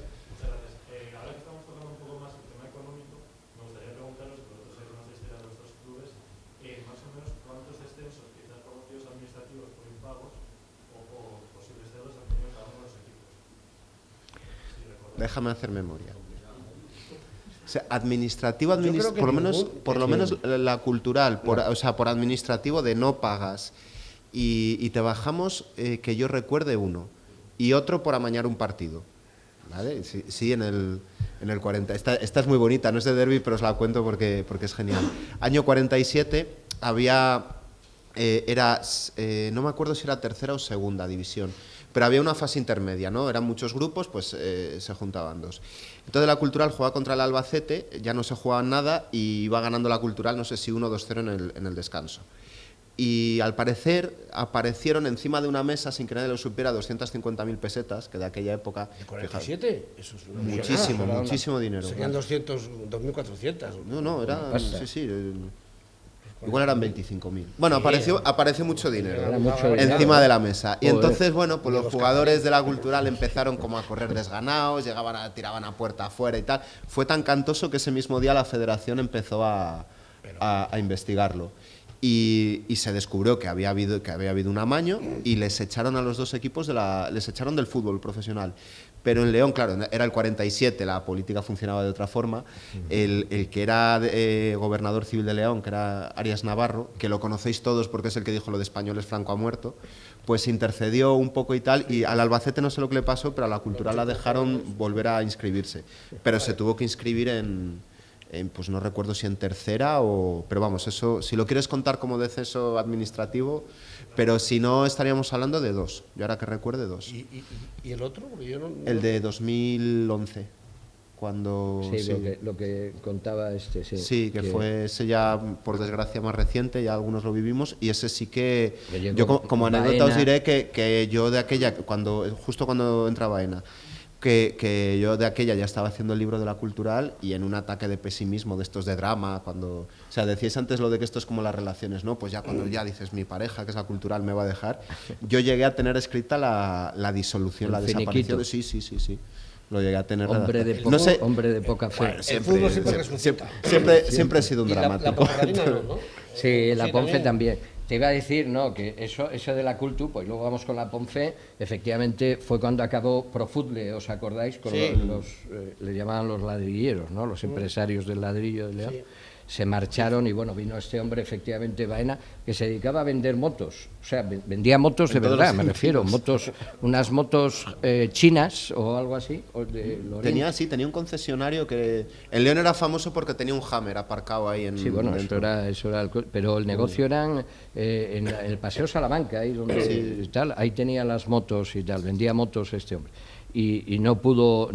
Ahora que estamos tocando un poco más el tema económico, me gustaría preguntaros, que vosotros sois más de historia de vuestros clubes, más o menos cuántos descensos, quizás por motivos administrativos, por impagos o por posibles cedos han tenido cada uno de los equipos. Déjame hacer memoria. O sea, administrativo, creo que por lo menos la cultural, o sea, por administrativo de no pagas. Y te bajamos, que yo recuerde, uno. Y otro por amañar un partido. ¿Vale? Sí, en el 40. Esta es muy bonita, no es de derbi, pero os la cuento porque es genial. Año 47 había no me acuerdo si era tercera o segunda división, pero había una fase intermedia, ¿no? Eran muchos grupos, pues se juntaban dos. Entonces la Cultural jugaba contra el Albacete, ya no se jugaba nada y iba ganando la Cultural, no sé si 1 o 2-0 en el descanso. Y al parecer aparecieron encima de una mesa, sin que nadie lo supiera, 250.000 pesetas, que de aquella época... ¿De 47? Eso es una Muchísimo, millonada. muchísimo dinero. Serían 2.400. No, era... Sí. Igual eran 25.000. Bueno, apareció mucho dinero Era mucho dinero. encima de la mesa. Y Joder. entonces, bueno, pues los jugadores de la Cultural empezaron como a correr desganados, tiraban a puerta afuera y tal. Fue tan cantoso que ese mismo día la federación empezó a investigarlo. Y se descubrió que había habido un amaño y les echaron a los dos equipos les echaron del fútbol profesional. Pero en León, claro, era el 47, la política funcionaba de otra forma. El que era gobernador civil de León, que era Arias Navarro, que lo conocéis todos porque es el que dijo lo de españoles, Franco ha muerto, pues intercedió un poco y tal, y al Albacete no sé lo que le pasó, pero a la Cultural la dejaron volver a inscribirse. Pero se tuvo que inscribir pues no recuerdo si en tercera o... Pero vamos, eso, si lo quieres contar como deceso administrativo, pero si no estaríamos hablando de 2. Yo ahora que recuerde 2. ¿Y el otro? Porque yo no... El de 2011, cuando... Sí, lo que contaba sí. Sí, que fue ese ya, por desgracia, más reciente, ya algunos lo vivimos, y ese sí que... llegó Yo como anécdota os Baena. diré que yo de aquella, justo cuando entra Baena, que yo de aquella ya estaba haciendo el libro de la Cultural y en un ataque de pesimismo de estos de drama, o sea, decíais antes lo de que esto es como las relaciones, ¿no? Pues ya cuando ya dices mi pareja, que es la Cultural, me va a dejar, yo llegué a tener escrita la disolución, la desaparición. Sí. Lo llegué a tener. Hombre de, no sé, hombre de poca fe. El fútbol siempre resucita. siempre he sido un Y la dramático. Ponferradina ¿no? Sí, la Sí, Ponfe también. Te iba a decir, no, que eso de la Cultu, pues luego vamos con la Ponfe, efectivamente fue cuando acabó Profutle, ¿os acordáis? Con Sí. le llamaban los ladrilleros, ¿no? Los empresarios del ladrillo de León. Sí. Se marcharon y bueno, vino este hombre, efectivamente, Baena, que se dedicaba a vender motos. O sea, vendía motos de En todos verdad, los me refiero, unas motos chinas o algo así. O de Lorient. Tenía un concesionario que en León era famoso porque tenía un Hammer aparcado ahí en. Sí, bueno, dentro. eso era pero el negocio eran en el Paseo Salamanca, ahí donde tal, ahí tenía las motos y tal, vendía motos este hombre. Y no pudo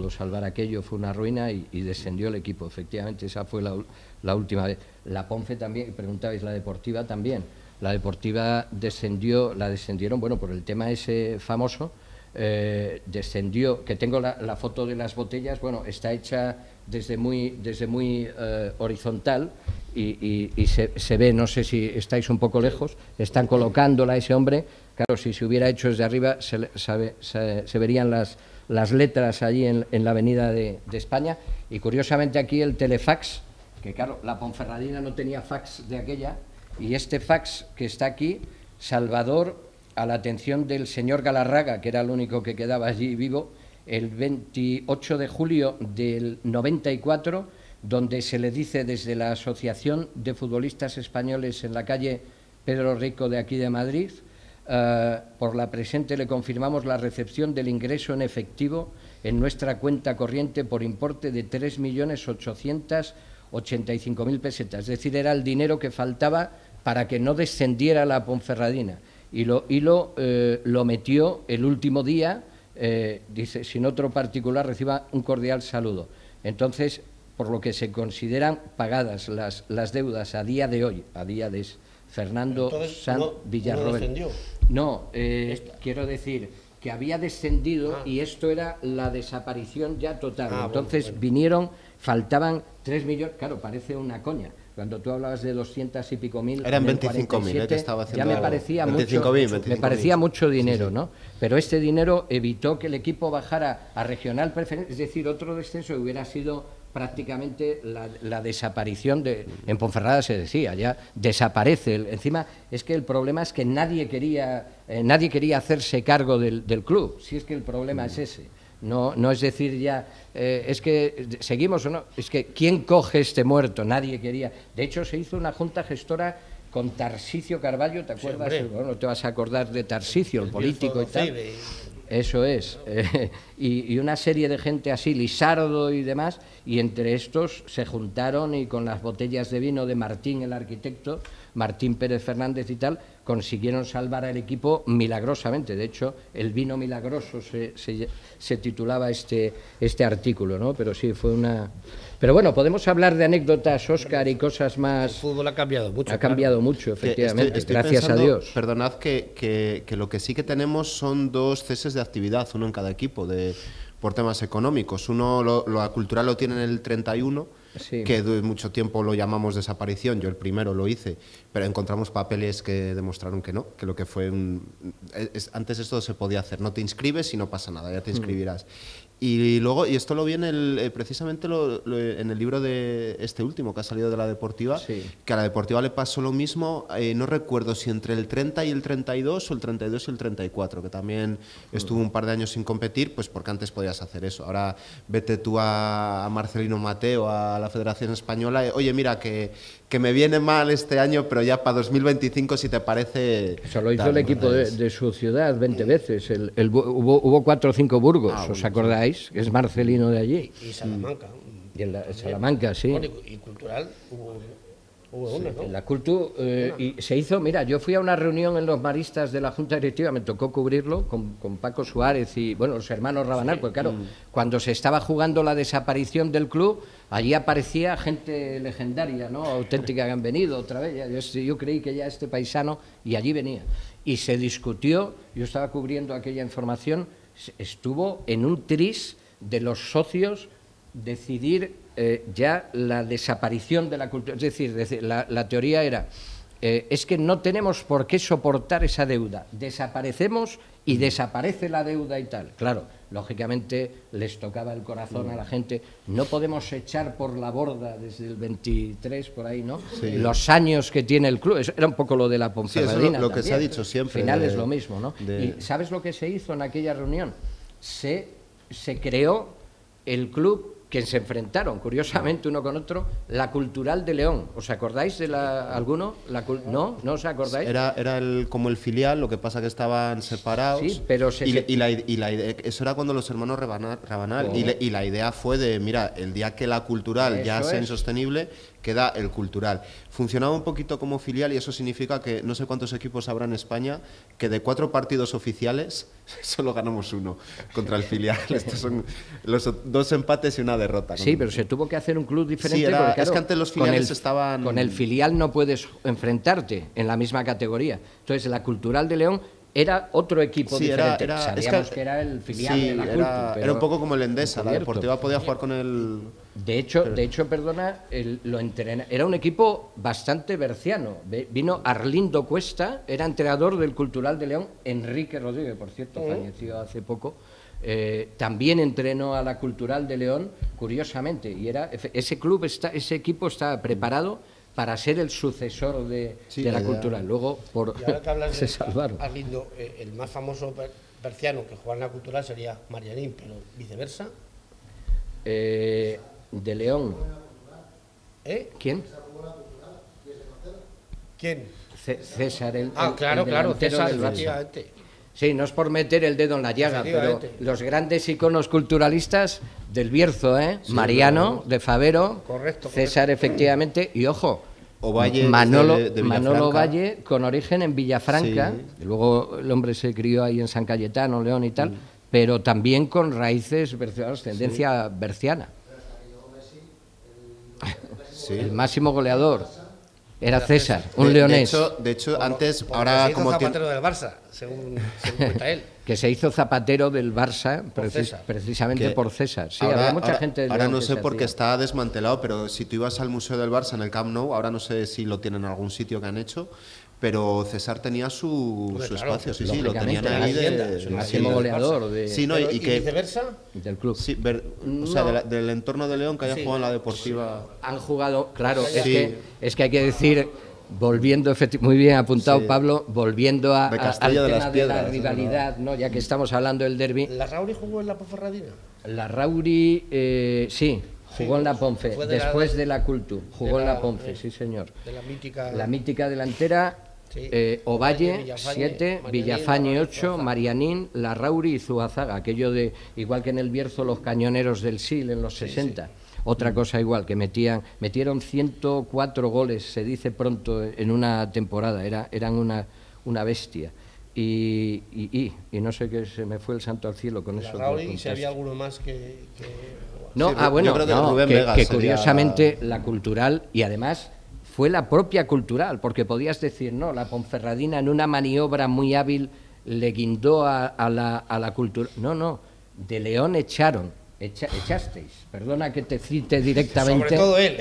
salvar aquello, fue una ruina y descendió el equipo, efectivamente, esa fue la última vez. La Ponfe también, preguntabais, la Deportiva también. La Deportiva descendieron, bueno, por el tema ese famoso, descendió, que tengo la foto de las botellas, bueno, está hecha desde muy horizontal y se ve, no sé si estáis un poco lejos, están colocándola a ese hombre. Claro, si se hubiera hecho desde arriba se verían las letras allí en la avenida de España. Y curiosamente aquí el telefax, que claro, la Ponferradina no tenía fax de aquella, y este fax que está aquí, Salvador, a la atención del señor Galarraga, que era el único que quedaba allí vivo, el 28 de julio del 94, donde se le dice desde la Asociación de Futbolistas Españoles en la calle Pedro Rico de aquí de Madrid, por la presente le confirmamos la recepción del ingreso en efectivo en nuestra cuenta corriente por importe de 3.885.000 pesetas. Es decir, era el dinero que faltaba para que no descendiera la Ponferradina. Y lo metió el último día, dice, sin otro particular, reciba un cordial saludo. Entonces, por lo que se consideran pagadas las deudas a día de hoy, Fernando Sanz Villarroel. No, quiero decir que había descendido y esto era la desaparición ya total. Entonces vinieron, faltaban 3 millones, claro, parece una coña. Cuando tú hablabas de 200 y pico mil, eran 25.000, que estaba haciendo. Ya me parecía 25.000, me parecía mucho dinero, ¿no? Pero este dinero evitó que el equipo bajara a regional preferente, es decir, otro descenso que hubiera sido prácticamente la desaparición en Ponferrada se decía, ya desaparece. Encima es que el problema es que nadie quería hacerse cargo del club, si es que el problema es ese. No es decir ya, es que seguimos o no, es que ¿quién coge este muerto? Nadie quería. De hecho, se hizo una junta gestora con Tarsicio Carballo, ¿te acuerdas? Sí, bueno, te vas a acordar de Tarsicio, el político y tal. Eso es. Y una serie de gente así, Lisardo y demás, y entre estos se juntaron y con las botellas de vino de Martín, el arquitecto, Martín Pérez Fernández y tal, consiguieron salvar al equipo milagrosamente. De hecho, el vino milagroso se titulaba este artículo, ¿no? Pero sí, fue una... Pero bueno, podemos hablar de anécdotas, Óscar, y cosas más... El fútbol ha cambiado mucho. Ha cambiado mucho, efectivamente, Estoy gracias pensando, a Dios. Perdonad que lo que sí que tenemos son 2 ceses de actividad, uno en cada equipo, por temas económicos. Uno, la cultural lo tiene en el 31, Sí. que de mucho tiempo lo llamamos desaparición. Yo el primero lo hice, pero encontramos papeles que demostraron que no, que lo que fue antes esto se podía hacer. No te inscribes y no pasa nada, ya te inscribirás. Y luego, y esto lo vi precisamente en el libro de este último que ha salido de la Deportiva, Sí. que a la Deportiva le pasó lo mismo, no recuerdo si entre el 30 y el 32 o el 32 y el 34, que también estuvo un par de años sin competir, pues porque antes podías hacer eso. Ahora vete tú a Marcelino Mateo, a la Federación Española, oye, mira, que me viene mal este año, pero ya para 2025, si te parece... Eso lo hizo tal, el equipo ¿no? de su ciudad 20 veces. Hubo 4 o 5 Burgos, ¿os acordáis? Es Marcelino de allí. Y Salamanca. Y en Salamanca, sí. Bueno, y cultural hubo una, ¿no? En la Cultu, y se hizo, mira, yo fui a una reunión en los maristas de la Junta Directiva, me tocó cubrirlo con Paco Suárez y, bueno, los hermanos Rabanal, pues claro, cuando se estaba jugando la desaparición del club, allí aparecía gente legendaria, ¿no? Auténtica, que han venido otra vez. Yo creí que ya este paisano, y allí venía. Y se discutió, yo estaba cubriendo aquella información, estuvo en un tris de los socios decidir ya la desaparición de la cultura. Es decir, la teoría era, es que no tenemos por qué soportar esa deuda. Desaparecemos y desaparece la deuda y tal. Claro, lógicamente les tocaba el corazón a la gente. No podemos echar por la borda desde el 23, por ahí, ¿no? Sí. Los años que tiene el club. Eso era un poco lo de la Ponferradina. Sí, eso es lo que se ha dicho siempre. Al final es lo mismo, ¿no? ¿Y sabes lo que se hizo en aquella reunión? Se creó el club que se enfrentaron, curiosamente, uno con otro, la Cultural de León. ¿Os acordáis de alguno? ¿No? ¿No os acordáis? Era como el filial, lo que pasa que estaban separados. Sí, pero la idea, eso era cuando los hermanos Rabanal. Y la idea fue de, mira, el día que la Cultural ya sea insostenible, queda el Cultural. Funcionaba un poquito como filial y eso significa que no sé cuántos equipos habrá en España que de 4 partidos oficiales solo ganamos 1 contra el filial. Estos son los 2 empates y una derrota. Sí, pero se tuvo que hacer un club diferente. Sí, porque, claro, es que antes los filiales estaban... Con el filial no puedes enfrentarte en la misma categoría. Entonces, la Cultural de León era otro equipo diferente. Sabíamos que era el filial de la Cultu, pero era un poco como el Endesa, la Deportiva podía jugar con el... De hecho, perdona, era un equipo bastante berciano. Vino Arlindo Cuesta, era entrenador del Cultural de León, Enrique Rodríguez, por cierto, falleció hace poco. También entrenó a la Cultural de León, curiosamente, y ese equipo estaba preparado para ser el sucesor de la Cultural. Luego, se salvaron. Arlindo, el más famoso berciano que jugaba en la Cultural sería Marianín, pero viceversa. De León. ¿Quién? ¿Quién? César, claro, César, del Barça. efectivamente. Sí, no es por meter el dedo en la llaga, pero los grandes iconos culturalistas del Bierzo, Sí, Mariano, de Favero, correcto. César, efectivamente, y ojo, Ovalle Manolo Valle, con origen en Villafranca, luego el hombre se crió ahí en San Cayetano, León y tal, pero también con raíces bercianas, ascendencia berciana. El máximo goleador era César, un leonés. De hecho antes, ahora como Zapatero del Barça, según cuenta él. Que se hizo zapatero del Barça precisamente por César. Sí, había mucha gente de León. Ahora no sé por qué está desmantelado, pero si tú ibas al Museo del Barça en el Camp Nou, ahora no sé si lo tienen en algún sitio que han hecho, pero César tenía su espacio, sí, lo tenían ahí el máximo goleador ¿Y viceversa? Del club. Sí, o sea, del entorno de León que haya jugado en la Deportiva. Han jugado, claro, es que hay que decir, volviendo, muy bien apuntado Pablo, volviendo al tema de la rivalidad, ¿no? Ya que estamos hablando del derbi. ¿La Rauri jugó en la Ponferradina? La Rauri, sí. Jugó en la Ponfe, después de la Cultu. Jugó en la Ponfe, sí señor. De la mítica... La mítica delantera, Sí. Ovalle Villafañe, 7, Marianín, Villafañe Larrauri, 8, Zuazaga. Marianín, Larrauri y Zuazaga, aquello de, igual que en el Bierzo los cañoneros del SIL en los 60. Otra cosa igual, que metieron 104 goles, se dice pronto, en una temporada, eran una bestia. Y no sé qué, se me fue el santo al cielo con eso. que Larrauri, si contaste. había alguno más que No, Sí, yo creo que Rubén Vega que sería- curiosamente la cultural, y además fue la propia cultural, porque podías decir, no, la Ponferradina en una maniobra muy hábil le guindó a la cultural. No, de León echasteis, perdona que te cite directamente. Sobre todo él.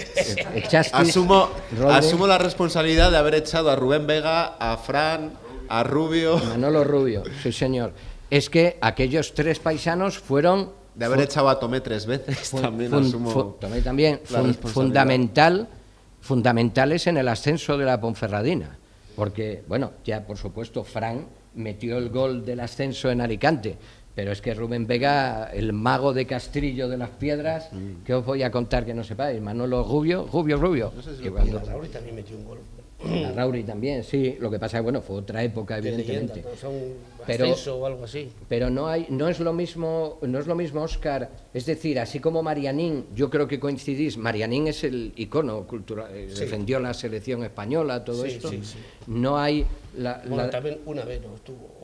Echasteis. Asumo Rodri, la responsabilidad de haber echado a Rubén Vega, a Fran, a Rubio, Manolo Rubio, sí señor. Es que aquellos tres paisanos fueron de haber echado a Tomé 3 veces. También asumo tomé también la responsabilidad. fundamentales en el ascenso de la Ponferradina, porque, bueno, ya por supuesto Fran metió el gol del ascenso en Alicante, pero es que Rubén Vega, el mago de Castrillo de las Piedras, que os voy a contar que no sepáis, Manolo Rubio, que cuando- Larrauri también metió un gol. Larrauri también, sí, lo que pasa es que, bueno, fue otra época, De leyenda, evidentemente. ¿no? O sea, un Pero- ascenso o algo así. Pero no es lo mismo, Óscar. Es decir, así como Marianín, yo creo que coincidís. Marianín es el icono cultural, defendió la selección española, todo Sí, esto. sí, sí. No hay Bueno, también una vez no estuvo.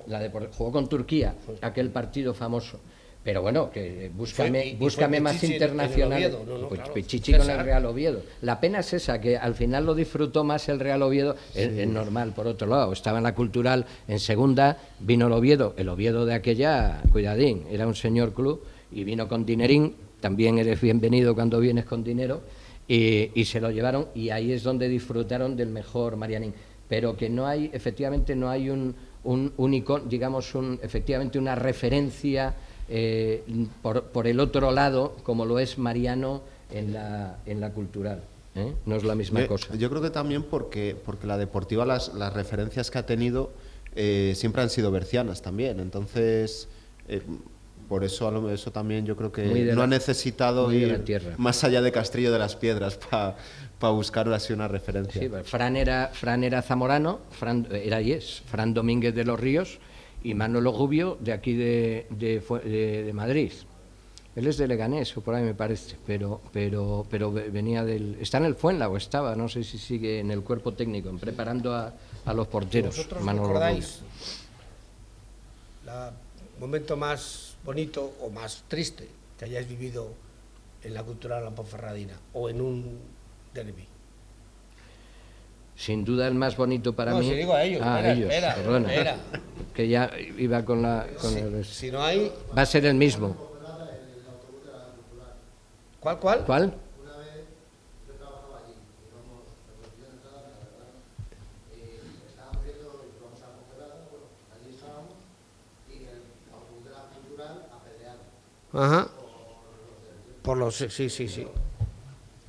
jugó con Turquía, aquel partido famoso. Pero bueno, que búscame fue más Pichichi en el internacionales. Oviedo, no, Pues claro, Pichichi con el César. Real Oviedo. La pena es esa, que al final lo disfrutó más el Real Oviedo. Es normal, por otro lado. Estaba en la cultural en segunda, vino el Oviedo de aquella, cuidadín, era un señor club, y vino con dinerín. También eres bienvenido cuando vienes con dinero. Y se lo llevaron, y ahí es donde disfrutaron del mejor Marianín. Pero que no hay, efectivamente, no hay un icono, digamos, efectivamente una referencia por el otro lado, como lo es Mariano en la cultural. No es la misma cosa. Yo creo que también porque la deportiva, las referencias que ha tenido siempre han sido bercianas también. Entonces, por eso, eso también yo creo que Muy de no la- ha necesitado muy de la ir tierra. más allá de Castrillo de las Piedras para buscar así una referencia. Sí, pues Fran era zamorano, Fran Domínguez de los Ríos, y Manolo Rubio de aquí de Madrid. Él es de Leganés, o por ahí me parece, pero venía está en el Fuenla, o estaba, no sé si sigue en el cuerpo técnico, preparando a los porteros. ¿Vosotros Manolo recordáis el momento más bonito o más triste que hayáis vivido en la cultural de la Ponferradina o en un derbi? Sin duda el más bonito para No, mí. si digo a ellos, espera, perdona. espera. Que ya iba con el. Si no hay... Va a ser el mismo. ¿Cuál? ¿Cuál? Ajá. Por los... Sí.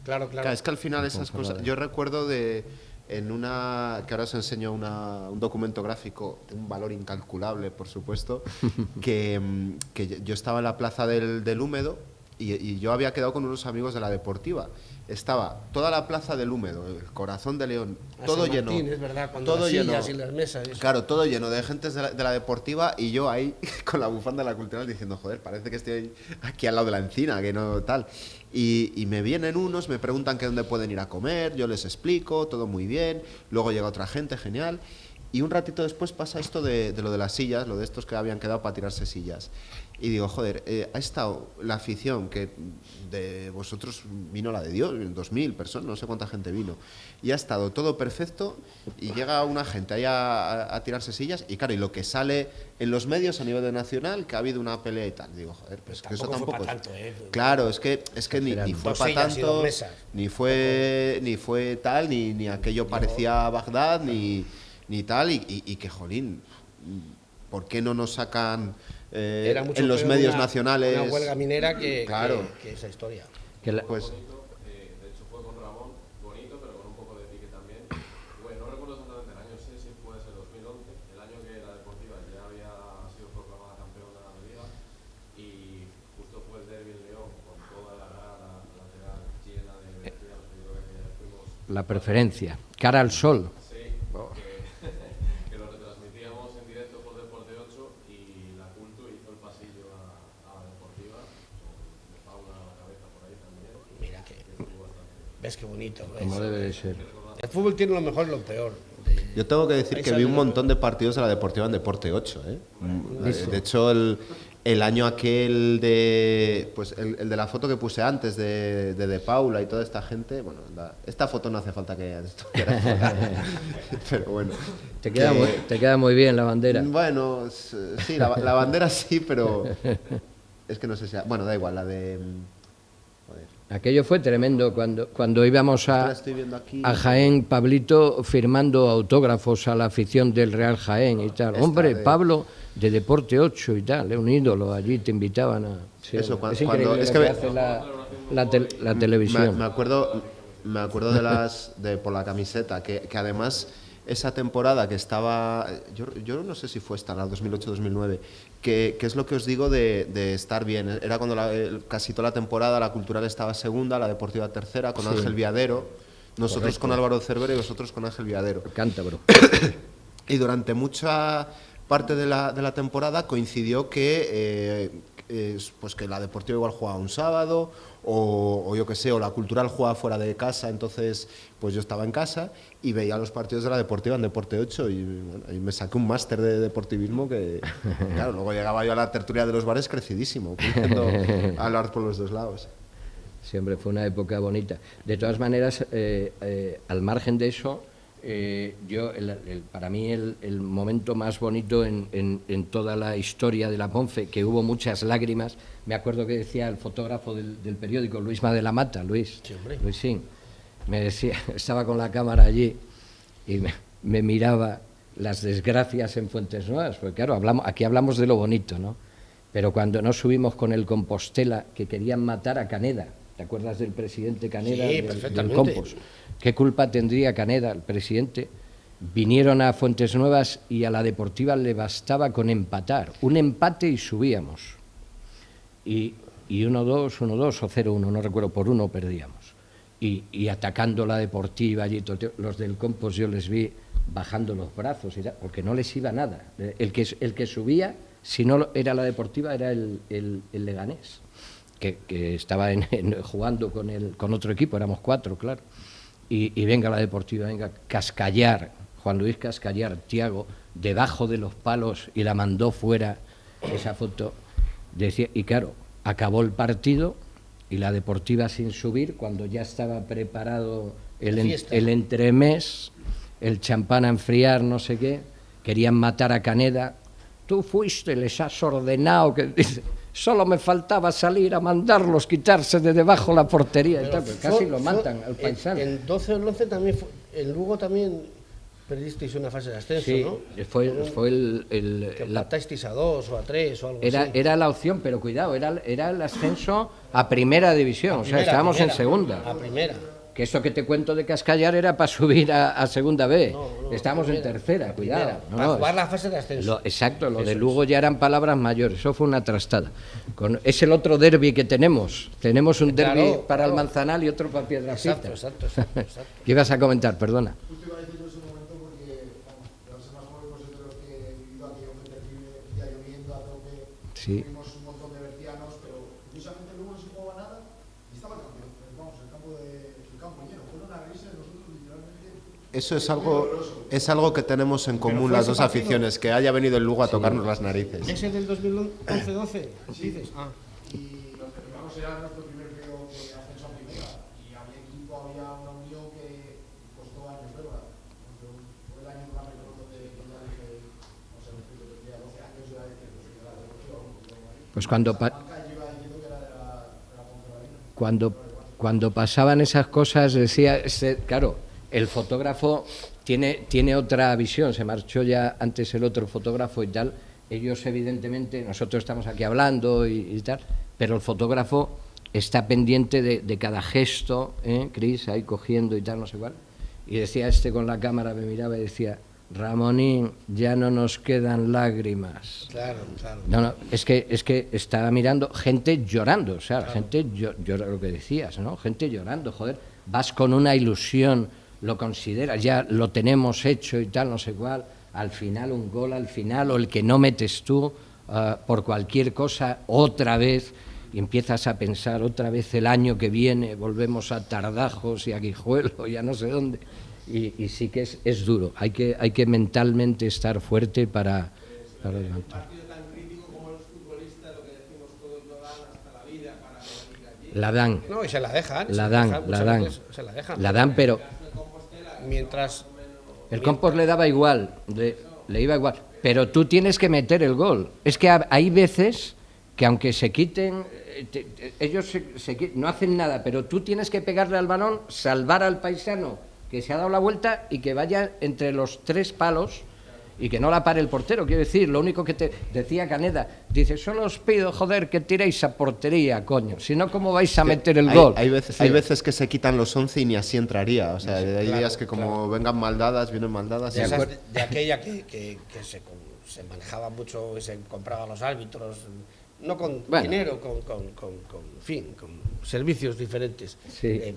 Claro. Claro, es que al final esas cosas... Yo recuerdo que ahora os enseño un documento gráfico de un valor incalculable, por supuesto, que yo estaba en la plaza del Húmedo y yo había quedado con unos amigos de la Deportiva. Estaba toda la plaza del Húmedo, el corazón de León, todo San lleno. Martín, es verdad, cuando todo las lleno. sillas y las mesas y eso. Claro, todo lleno de gente de la Deportiva y yo ahí con la bufanda de la cultural diciendo, joder, parece que estoy aquí al lado de la encina, que no tal. Y me vienen unos, me preguntan que dónde pueden ir a comer, yo les explico, todo muy bien. Luego llega otra gente, genial. Y un ratito después pasa esto de lo de las sillas, lo de estos que habían quedado para tirarse sillas. Y digo, joder, ha estado la afición, que de vosotros vino la de Dios, 2.000 personas, no sé cuánta gente vino. Y ha estado todo perfecto y llega una gente ahí a tirarse sillas. Y claro, y lo que sale en los medios a nivel de nacional, que ha habido una pelea y tal. Digo, joder, pues que eso Tampoco tampoco fue es... pa' tanto, Claro, es que ni fue dos para sillas y dos tanto, mesas. ni fue tal, ni aquello parecía Bagdad, ni tal, y que, jolín, ¿por qué no nos sacan Era mucho en los peor medios una nacionales? Una huelga minera que esa historia. Pues, De hecho fue con Ramón, bonito, pero con un poco de pique también. Bueno, no recuerdo exactamente el año, sé si puede ser 2011, el año que la Deportiva ya había sido proclamada campeona de Liga, y justo fue el derbi en León, con toda la grada lateral llena de vecinos, yo creo que fuimos... La preferencia. Cara al sol. Sí, que qué bonito. Como debe de ser. El fútbol tiene lo mejor y lo peor. Yo tengo que decir Ahí que sale vi un lo montón de partidos de la Deportiva en Deporte 8. De hecho, el año aquel de pues el de la foto que puse antes de Paula y toda esta gente, bueno, esta foto no hace falta que estuviera, pero bueno. Te queda muy bien la bandera. Bueno, sí, la bandera sí, pero es que no sé si... Bueno, da igual, la de... Joder. Aquello fue tremendo cuando íbamos La estoy viendo aquí. a Jaén, Pablito firmando autógrafos a la afición del Real Jaén y tal. Hombre, Pablo de Deporte 8 y tal, un ídolo, allí te invitaban a... Sí, Eso, es increíble es lo que hace la televisión. Me acuerdo de por la camiseta, que además esa temporada que estaba, yo no sé si fue esta, la 2008-2009, que es lo que os digo de estar bien. Era cuando casi toda la temporada la Cultural estaba segunda, la Deportiva tercera, con Ángel Viadero, nosotros con Álvaro Cervera y vosotros con Ángel Viadero. Cántabro. Y durante mucha parte de la temporada coincidió que pues que la Deportiva igual jugaba un sábado o yo qué sé, o la Cultural jugaba fuera de casa, entonces pues yo estaba en casa y veía los partidos de la Deportiva en Deporte 8 y, bueno, y me saqué un máster de deportivismo que, claro, luego llegaba yo a la tertulia de los bares crecidísimo, pudiendo hablar por los dos lados. Siempre fue una época bonita. De todas maneras, al margen de eso, para mí el momento más bonito en toda la historia de la Ponfe, que hubo muchas lágrimas, me acuerdo que decía el fotógrafo del periódico, Luisma de la Mata, Luisín, me decía, estaba con la cámara allí y me miraba las desgracias en Fuentes Nuevas, porque claro, aquí hablamos de lo bonito, ¿no? Pero cuando no subimos con el Compostela, que querían matar a Caneda, ¿te acuerdas del presidente Caneda? Sí, del perfectamente. Compos. ¿Qué culpa tendría Caneda, el presidente? Vinieron a Fuentes Nuevas y a la Deportiva le bastaba con empatar. Un empate y subíamos. Y 1-2, 1-2 o 0-1, no recuerdo, por 1 perdíamos. Y atacando la Deportiva, allí, los del Compos yo les vi bajando los brazos, porque no les iba nada. El que subía, si no era la Deportiva, era el Leganés, que estaba jugando con otro equipo, éramos 4, claro. Y venga la Deportiva, venga, Cascallar, Juan Luis Cascallar, Tiago, debajo de los palos y la mandó fuera, esa foto. Decía, y claro, acabó el partido y la Deportiva sin subir, cuando ya estaba preparado el entremés, el champán a enfriar, no sé qué, querían matar a Caneda. Tú fuiste, les has ordenado, que dice, solo me faltaba salir a mandarlos quitarse de debajo la portería y tal, pero casi lo matan al paisano. En 12 o el 11 también, en Lugo también perdisteis una fase de ascenso, Sí, ¿no? fue Que empatasteis a 2 o a 3 o algo así. era la opción, pero cuidado, era el ascenso a primera división, o sea, estábamos en segunda. A primera. Que eso que te cuento de Cascallar era para subir a segunda B. No, Estábamos en tercera, cuidado. Para jugar la fase de ascenso. Exacto, lo de Lugo ya eran palabras mayores, eso fue una trastada. Es el otro derbi que tenemos. Tenemos un derbi para el Manzanal y otro para Piedrafita. Exacto. ¿Qué ibas a comentar? Perdona. Justo iba a decirlo en ese momento porque, vamos, yo ser más joven, pues es de los que he vivido aquello fue terrible, ya lloviendo a tope, Sí. tuvimos un montón de vertianos, pero curiosamente luego no se jugaba nada y estaba el campo, vamos, el campo lleno, fueron a reírse de nosotros literalmente. Eso es algo que tenemos en común las dos aficiones, que haya venido el Lugo a tocarnos las narices. ¿Ese del 2011-12? Dices. Y los terminamos, era nuestro primer creo que ascenso a primera y había equipo, había una unión que costó años verla. Fue el año que más recuerdo donde ya dije, no sé, me explico, tendría 12 años y era decir, pues yo era de Deportiva, Pues cuando pasaban esas cosas decía, claro, el fotógrafo tiene otra visión, se marchó ya antes el otro fotógrafo y tal, ellos evidentemente, nosotros estamos aquí hablando y tal, pero el fotógrafo está pendiente de cada gesto, Cris, ahí cogiendo y tal, no sé cuál, y decía con la cámara, me miraba y decía, Ramonín, ya no nos quedan lágrimas. Claro. No, es que estaba mirando gente llorando, o sea, gente llora lo que decías, ¿no? Gente llorando, joder, vas con una ilusión, lo consideras, ya lo tenemos hecho y tal, no sé cuál, al final un gol, al final, o el que no metes tú, por cualquier cosa, otra vez, y empiezas a pensar otra vez el año que viene, volvemos a Tardajos y a Guijuelo y a no sé dónde. Y sí que es duro, hay que mentalmente estar fuerte para levantar. La dan. No, y se la dejan. La dan. Se la dejan. La dan, pero Mientras... el Compos le daba igual, le iba igual. Pero tú tienes que meter el gol. Es que hay veces que aunque se quiten, ellos no hacen nada, pero tú tienes que pegarle al balón, salvar al paisano que se ha dado la vuelta y que vaya entre los 3 palos y que no la pare el portero. Quiero decir, lo único que te decía Caneda, dice, solo os pido, joder, que tiréis a portería, coño. Si no, ¿cómo vais a meter el gol? Hay veces que se quitan los 11 y ni así entraría. O sea, hay días que como vengan maldadas, vienen maldadas. De aquella que se manejaba mucho, que se compraban los árbitros, no con dinero, en fin, con servicios diferentes. Sí.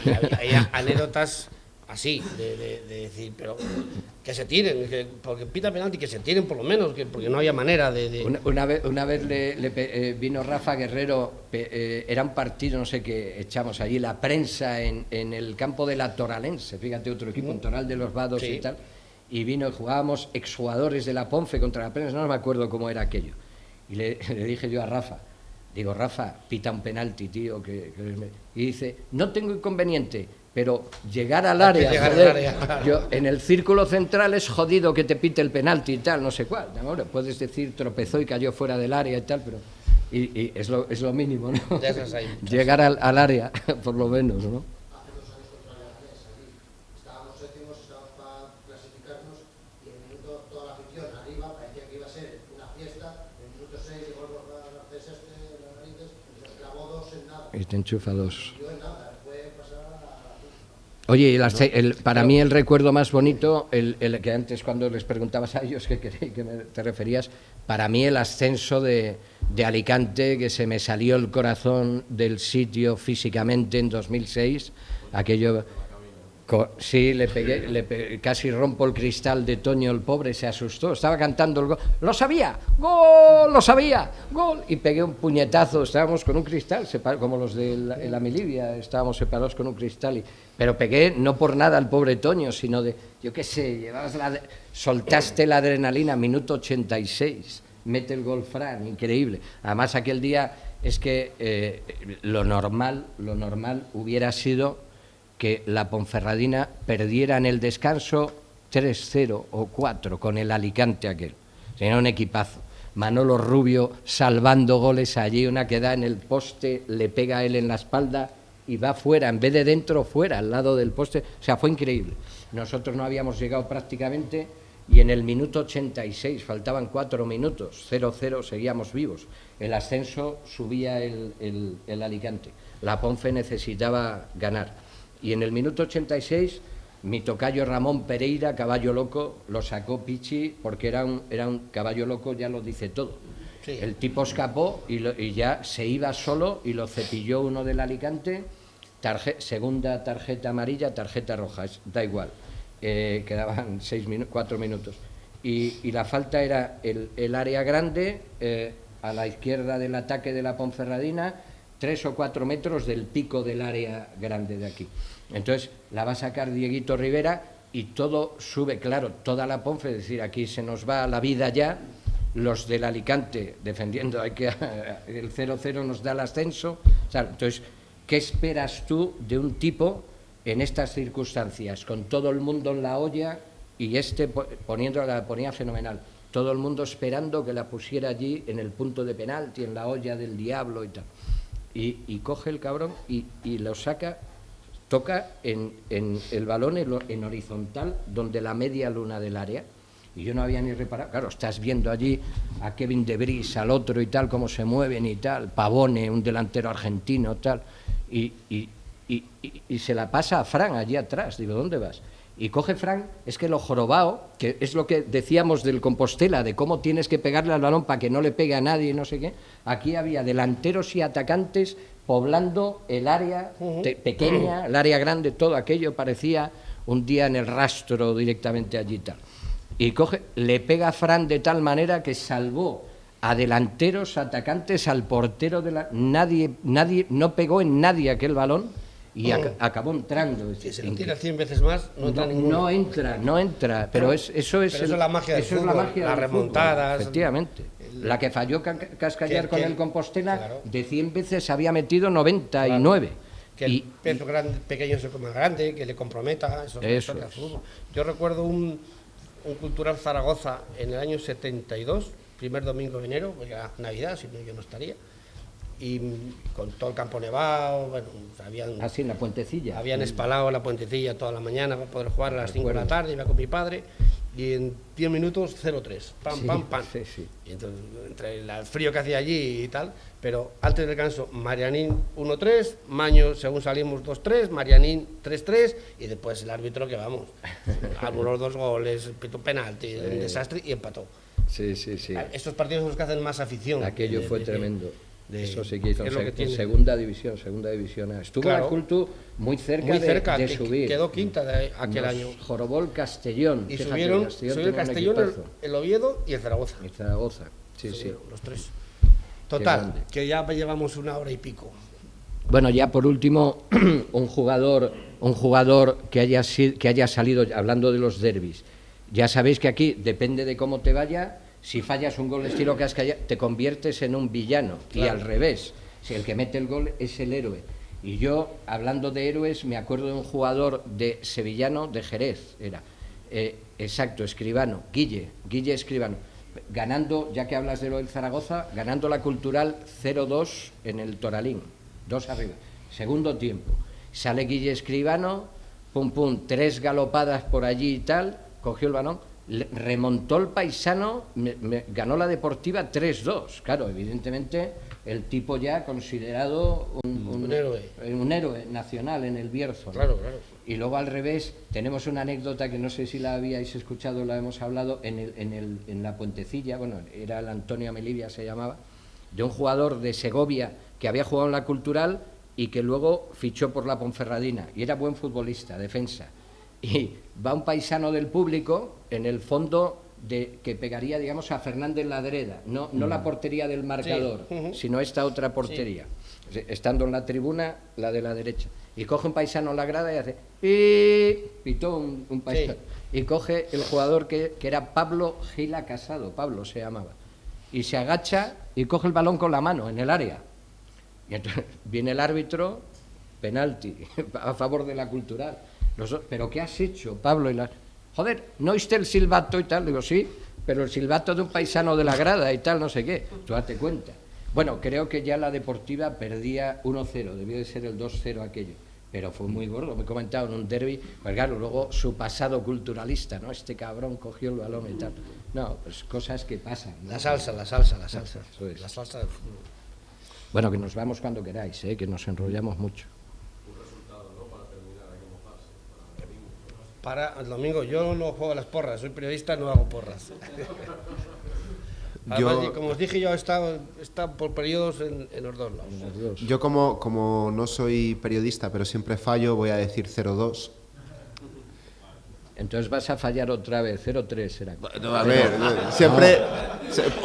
Y había anécdotas así, de decir, pero que se tiren, porque pita penalti, que se tiren por lo menos, porque no había manera de... Una vez vino Rafa Guerrero, era un partido, no sé qué, echamos allí la prensa en el campo de la Toralense, fíjate, otro equipo, en Toral de los Vados y tal, y vino, jugábamos exjugadores de la Ponfe contra la prensa, no me acuerdo cómo era aquello, y le dije yo a Rafa, digo, Rafa, pita un penalti, tío, y dice, no tengo inconveniente, pero llegar al área, yo, en el círculo central es jodido que te pite el penalti y tal, no sé cuál. Ahora puedes decir tropezó y cayó fuera del área y tal, pero y es lo mínimo, ¿no? Llegar al área, por lo menos, ¿no? Hace 2 años contra Leganés, allí estábamos séptimos, estábamos para clasificarnos y en el minuto toda la afición arriba parecía que iba a ser una fiesta. En el minuto 6 llegó el Garcés las narices, y se clavó 2 en nada. Y te enchufa 2. Yo en nada, fue pasar a la... Oye, para mí el recuerdo más bonito, el que antes cuando les preguntabas a ellos qué te referías, para mí el ascenso de Alicante, que se me salió el corazón del sitio físicamente en 2006, aquello... Sí, le pegué, casi rompo el cristal de Toño, el pobre, se asustó, estaba cantando el gol, ¡lo sabía! ¡Gol! ¡Lo sabía! ¡Gol! Y pegué un puñetazo, estábamos con un cristal, como los de la Milivia, estábamos separados con un cristal, pero pegué no por nada al pobre Toño, sino de, yo qué sé, soltaste la adrenalina, minuto 86, mete el gol Fran, increíble. Además aquel día es que lo normal hubiera sido que la Ponferradina perdiera en el descanso 3-0 o 4 con el Alicante aquel. Tenía un equipazo. Manolo Rubio salvando goles allí, una que da en el poste, le pega a él en la espalda y va fuera, en vez de dentro, fuera, al lado del poste. O sea, fue increíble. Nosotros no habíamos llegado prácticamente y en el minuto 86, faltaban 4 minutos, 0-0, seguíamos vivos. El ascenso subía el Alicante. La Ponfe necesitaba ganar. Y en el minuto 86, mi tocayo Ramón Pereira, caballo loco, lo sacó Pichi, porque era un caballo loco, ya lo dice todo. Sí. El tipo escapó y ya se iba solo y lo cepilló uno del Alicante, segunda tarjeta amarilla, tarjeta roja, da igual, quedaban 4 minutos. Y la falta era el área grande, a la izquierda del ataque de la Ponferradina, 3 o 4 metros del pico del área grande de aquí. Entonces la va a sacar Dieguito Rivera y todo sube, claro, toda la Ponfe, es decir, aquí se nos va la vida ya, los del Alicante defendiendo, el 0-0 nos da el ascenso, o sea, entonces, ¿qué esperas tú de un tipo en estas circunstancias, con todo el mundo en la olla y la ponía fenomenal, todo el mundo esperando que la pusiera allí en el punto de penalti, en la olla del diablo y tal, y coge el cabrón y lo saca, toca en el balón en horizontal, donde la media luna del área, y yo no había ni reparado. Claro, estás viendo allí a Kevin De Vries, al otro y tal, cómo se mueven y tal, Pavone, un delantero argentino, tal, y se la pasa a Fran allí atrás. Digo, ¿dónde vas? Y coge Fran, es que lo jorobao, que es lo que decíamos del Compostela, de cómo tienes que pegarle al balón para que no le pegue a nadie y no sé qué. Aquí había delanteros y atacantes poblando el área pequeña, el área grande, todo aquello parecía un día en el rastro directamente allí tal. Y le pega a Fran de tal manera que salvó a delanteros, atacantes, al portero de la... Nadie no pegó en nadie aquel balón y acabó entrando. Si se lo tira 100 veces más, no entra ninguno. No entra, pero eso es la magia del fútbol, las remontadas. Efectivamente. La que falló Cascallar con el Compostela, claro, de 100 veces había metido 99. Claro. Que el pez pequeño se coma grande, que le comprometa, eso es el fútbol. Yo recuerdo un Cultural Zaragoza en el año 72, primer domingo de enero, pues ya Navidad, si no yo no estaría, y con todo el campo nevado, bueno, habían... Así en la Puentecilla. Habían espalado la Puentecilla toda la mañana para poder jugar a las 5 de la tarde, iba con mi padre, y en 10 minutos 0-3, pam. Sí. Y entonces, entre el frío que hacía allí y tal, pero antes del descanso, Marianín 1-3, Maño, según salimos 2-3, Marianín 3-3, y después el árbitro que vamos, algunos 2 goles, pitó penalti, un desastre, y empató. Sí. Estos partidos son los que hacen más afición. Aquello fue tremendo. Eso sí que hizo en segunda división A. Estuvo la Cultu muy cerca de subir. Quedó quinta de aquel año. Jorobó el Castellón. Y Fíjate, subió el Castellón, el Oviedo y el Zaragoza. Sí. Los 3. Total, que ya llevamos 1 hora y pico. Bueno, ya por último, un jugador que haya salido, hablando de los derbis. Ya sabéis que aquí, depende de cómo te vaya, si fallas un gol estilo Cascallar, te conviertes en un villano. Claro. Y al revés, si el que mete el gol es el héroe. Y yo, hablando de héroes, me acuerdo de un jugador de sevillano, de Jerez, Escribano, Guille Escribano, ganando, ya que hablas de lo del Zaragoza, ganando la Cultural 0-2 en el Toralín, 2 arriba, segundo tiempo. Sale Guille Escribano, 3 galopadas por allí y tal, cogió el balón, remontó el paisano, ganó la Deportiva 3-2. Claro, evidentemente el tipo ya considerado un héroe nacional en el Bierzo, ¿no? Claro. Y luego al revés, tenemos una anécdota que no sé si la habíais escuchado, la hemos hablado en la Puentecilla, bueno, era el Antonio Amelivia se llamaba, de un jugador de Segovia que había jugado en la Cultural y que luego fichó por la Ponferradina y era buen futbolista, defensa. Y va un paisano del público en el fondo que pegaría, digamos, a Fernández Ladreda, no la portería del marcador, sino esta otra portería. Sí. Estando en la tribuna, la de la derecha. Y coge un paisano en la grada y hace... pitó un paisano. Sí. Y coge el jugador que era Pablo Gila Casado, Pablo se llamaba. Y se agacha y coge el balón con la mano en el área. Y entonces viene el árbitro, penalti, a favor de la Cultural. ¿Pero qué has hecho, Pablo? Joder, ¿no oíste el silbato y tal? Digo, sí, pero el silbato de un paisano de la grada y tal, no sé qué. Tú date cuenta. Bueno, creo que ya la Deportiva perdía 1-0, debió de ser el 2-0 aquello. Pero fue muy gordo, me he comentado en un derbi, pues claro, luego su pasado culturalista, ¿no? Este cabrón cogió el balón y tal. No, pues cosas que pasan, ¿no? La salsa. Eso es. La salsa del fútbol. Bueno, que nos vamos cuando queráis, que nos enrollamos mucho. Para el domingo, yo no juego a las porras, soy periodista, no hago porras. Además, como os dije, yo he estado por periodos en los dos lados. Yo como no soy periodista, pero siempre fallo, voy a decir 0-2. Entonces vas a fallar otra vez, 0-3 será. No, a ver, siempre...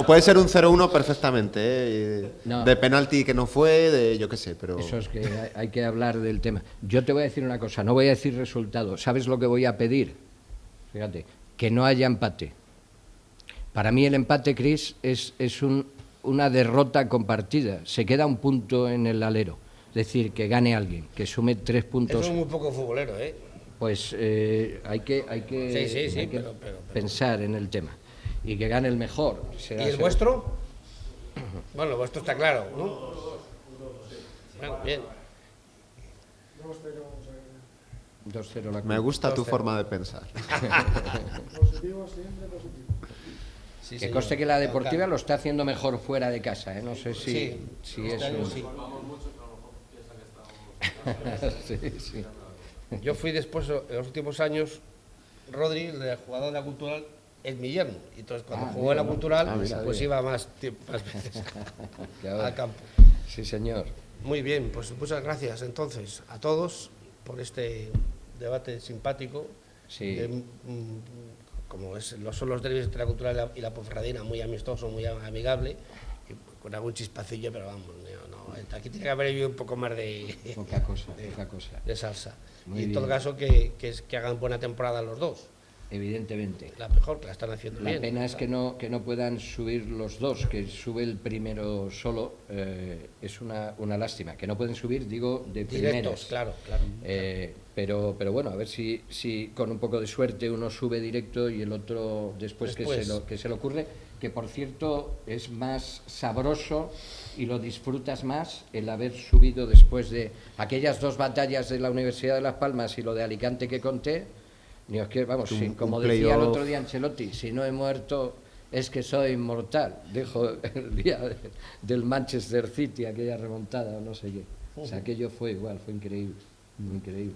Puede ser un 0-1 perfectamente, No. De penalti que no fue, de yo qué sé, pero... Eso es que hay que hablar del tema. Yo te voy a decir una cosa, no voy a decir resultado. ¿Sabes lo que voy a pedir? Fíjate, que no haya empate. Para mí el empate, Cris, es una derrota compartida. Se queda un punto en el alero. Es decir, que gane alguien, que sume 3 puntos. Eso es muy poco futbolero, ¿eh? Pues hay que pero pensar en el tema. Y que gane el mejor. ¿Y el vuestro? Bueno, el vuestro está claro, ¿no? Bueno, bien. 2-0 la Me gusta tu forma de pensar. Positivo, siempre positivo. Sí, que señor. conste que la Deportiva lo está haciendo mejor fuera de casa, ¿eh? No sé si este eso... año sí. Sí. Yo fui después, en los últimos años, Rodri, el jugador de la Cultural, es mi yerno. Y entonces cuando jugó en la Cultural, pues iba más veces al campo. Sí, señor. Muy bien, pues muchas gracias entonces a todos por este debate simpático. Sí. son los derbis entre la Cultural y la Ponferradina, muy amistoso, muy amigable, y con algún chispacillo, pero vamos, aquí tiene que haber habido un poco más de Poca cosa. de salsa. Muy y en bien. todo caso que hagan buena temporada los dos. Evidentemente. La mejor, que la están haciendo La bien. pena es que no puedan subir los dos, que sube el primero solo, es una lástima. Que no pueden subir, digo, de Directos, primeras. claro. Pero bueno, a ver si con un poco de suerte uno sube directo y el otro después. Que se le ocurre, que por cierto es más sabroso y lo disfrutas más el haber subido después de aquellas 2 batallas de la Universidad de Las Palmas y lo de Alicante que conté. Ni os quiero, vamos, como decía el otro día Ancelotti, si no he muerto es que soy inmortal. Dijo el día del Manchester City, aquella remontada o no sé qué. O sea, aquello fue igual, fue increíble, increíble.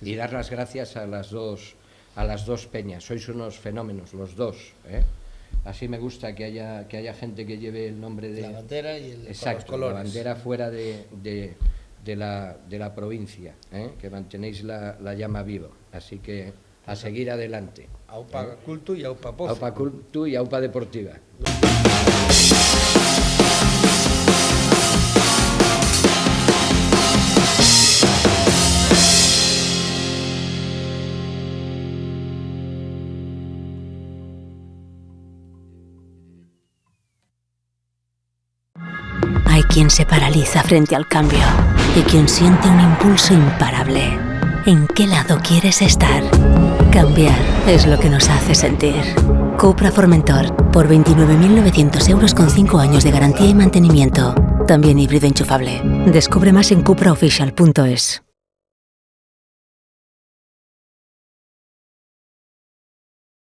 Y dar las gracias a las dos peñas. Sois unos fenómenos, los dos, ¿eh? Así me gusta que haya gente que lleve el nombre de La bandera y los exacto, colores. la bandera fuera de la provincia, ¿eh? Que mantenéis la llama viva. Así que a seguir adelante. Aupa Cultu y Aupa Pozo. Aupa Cultu y Aupa Deportiva. Hay quien se paraliza frente al cambio y quien siente un impulso imparable. ¿En qué lado quieres estar? Cambiar es lo que nos hace sentir. Cupra Formentor, por 29.900 euros con 5 años de garantía y mantenimiento. También híbrido enchufable. Descubre más en cupraofficial.es.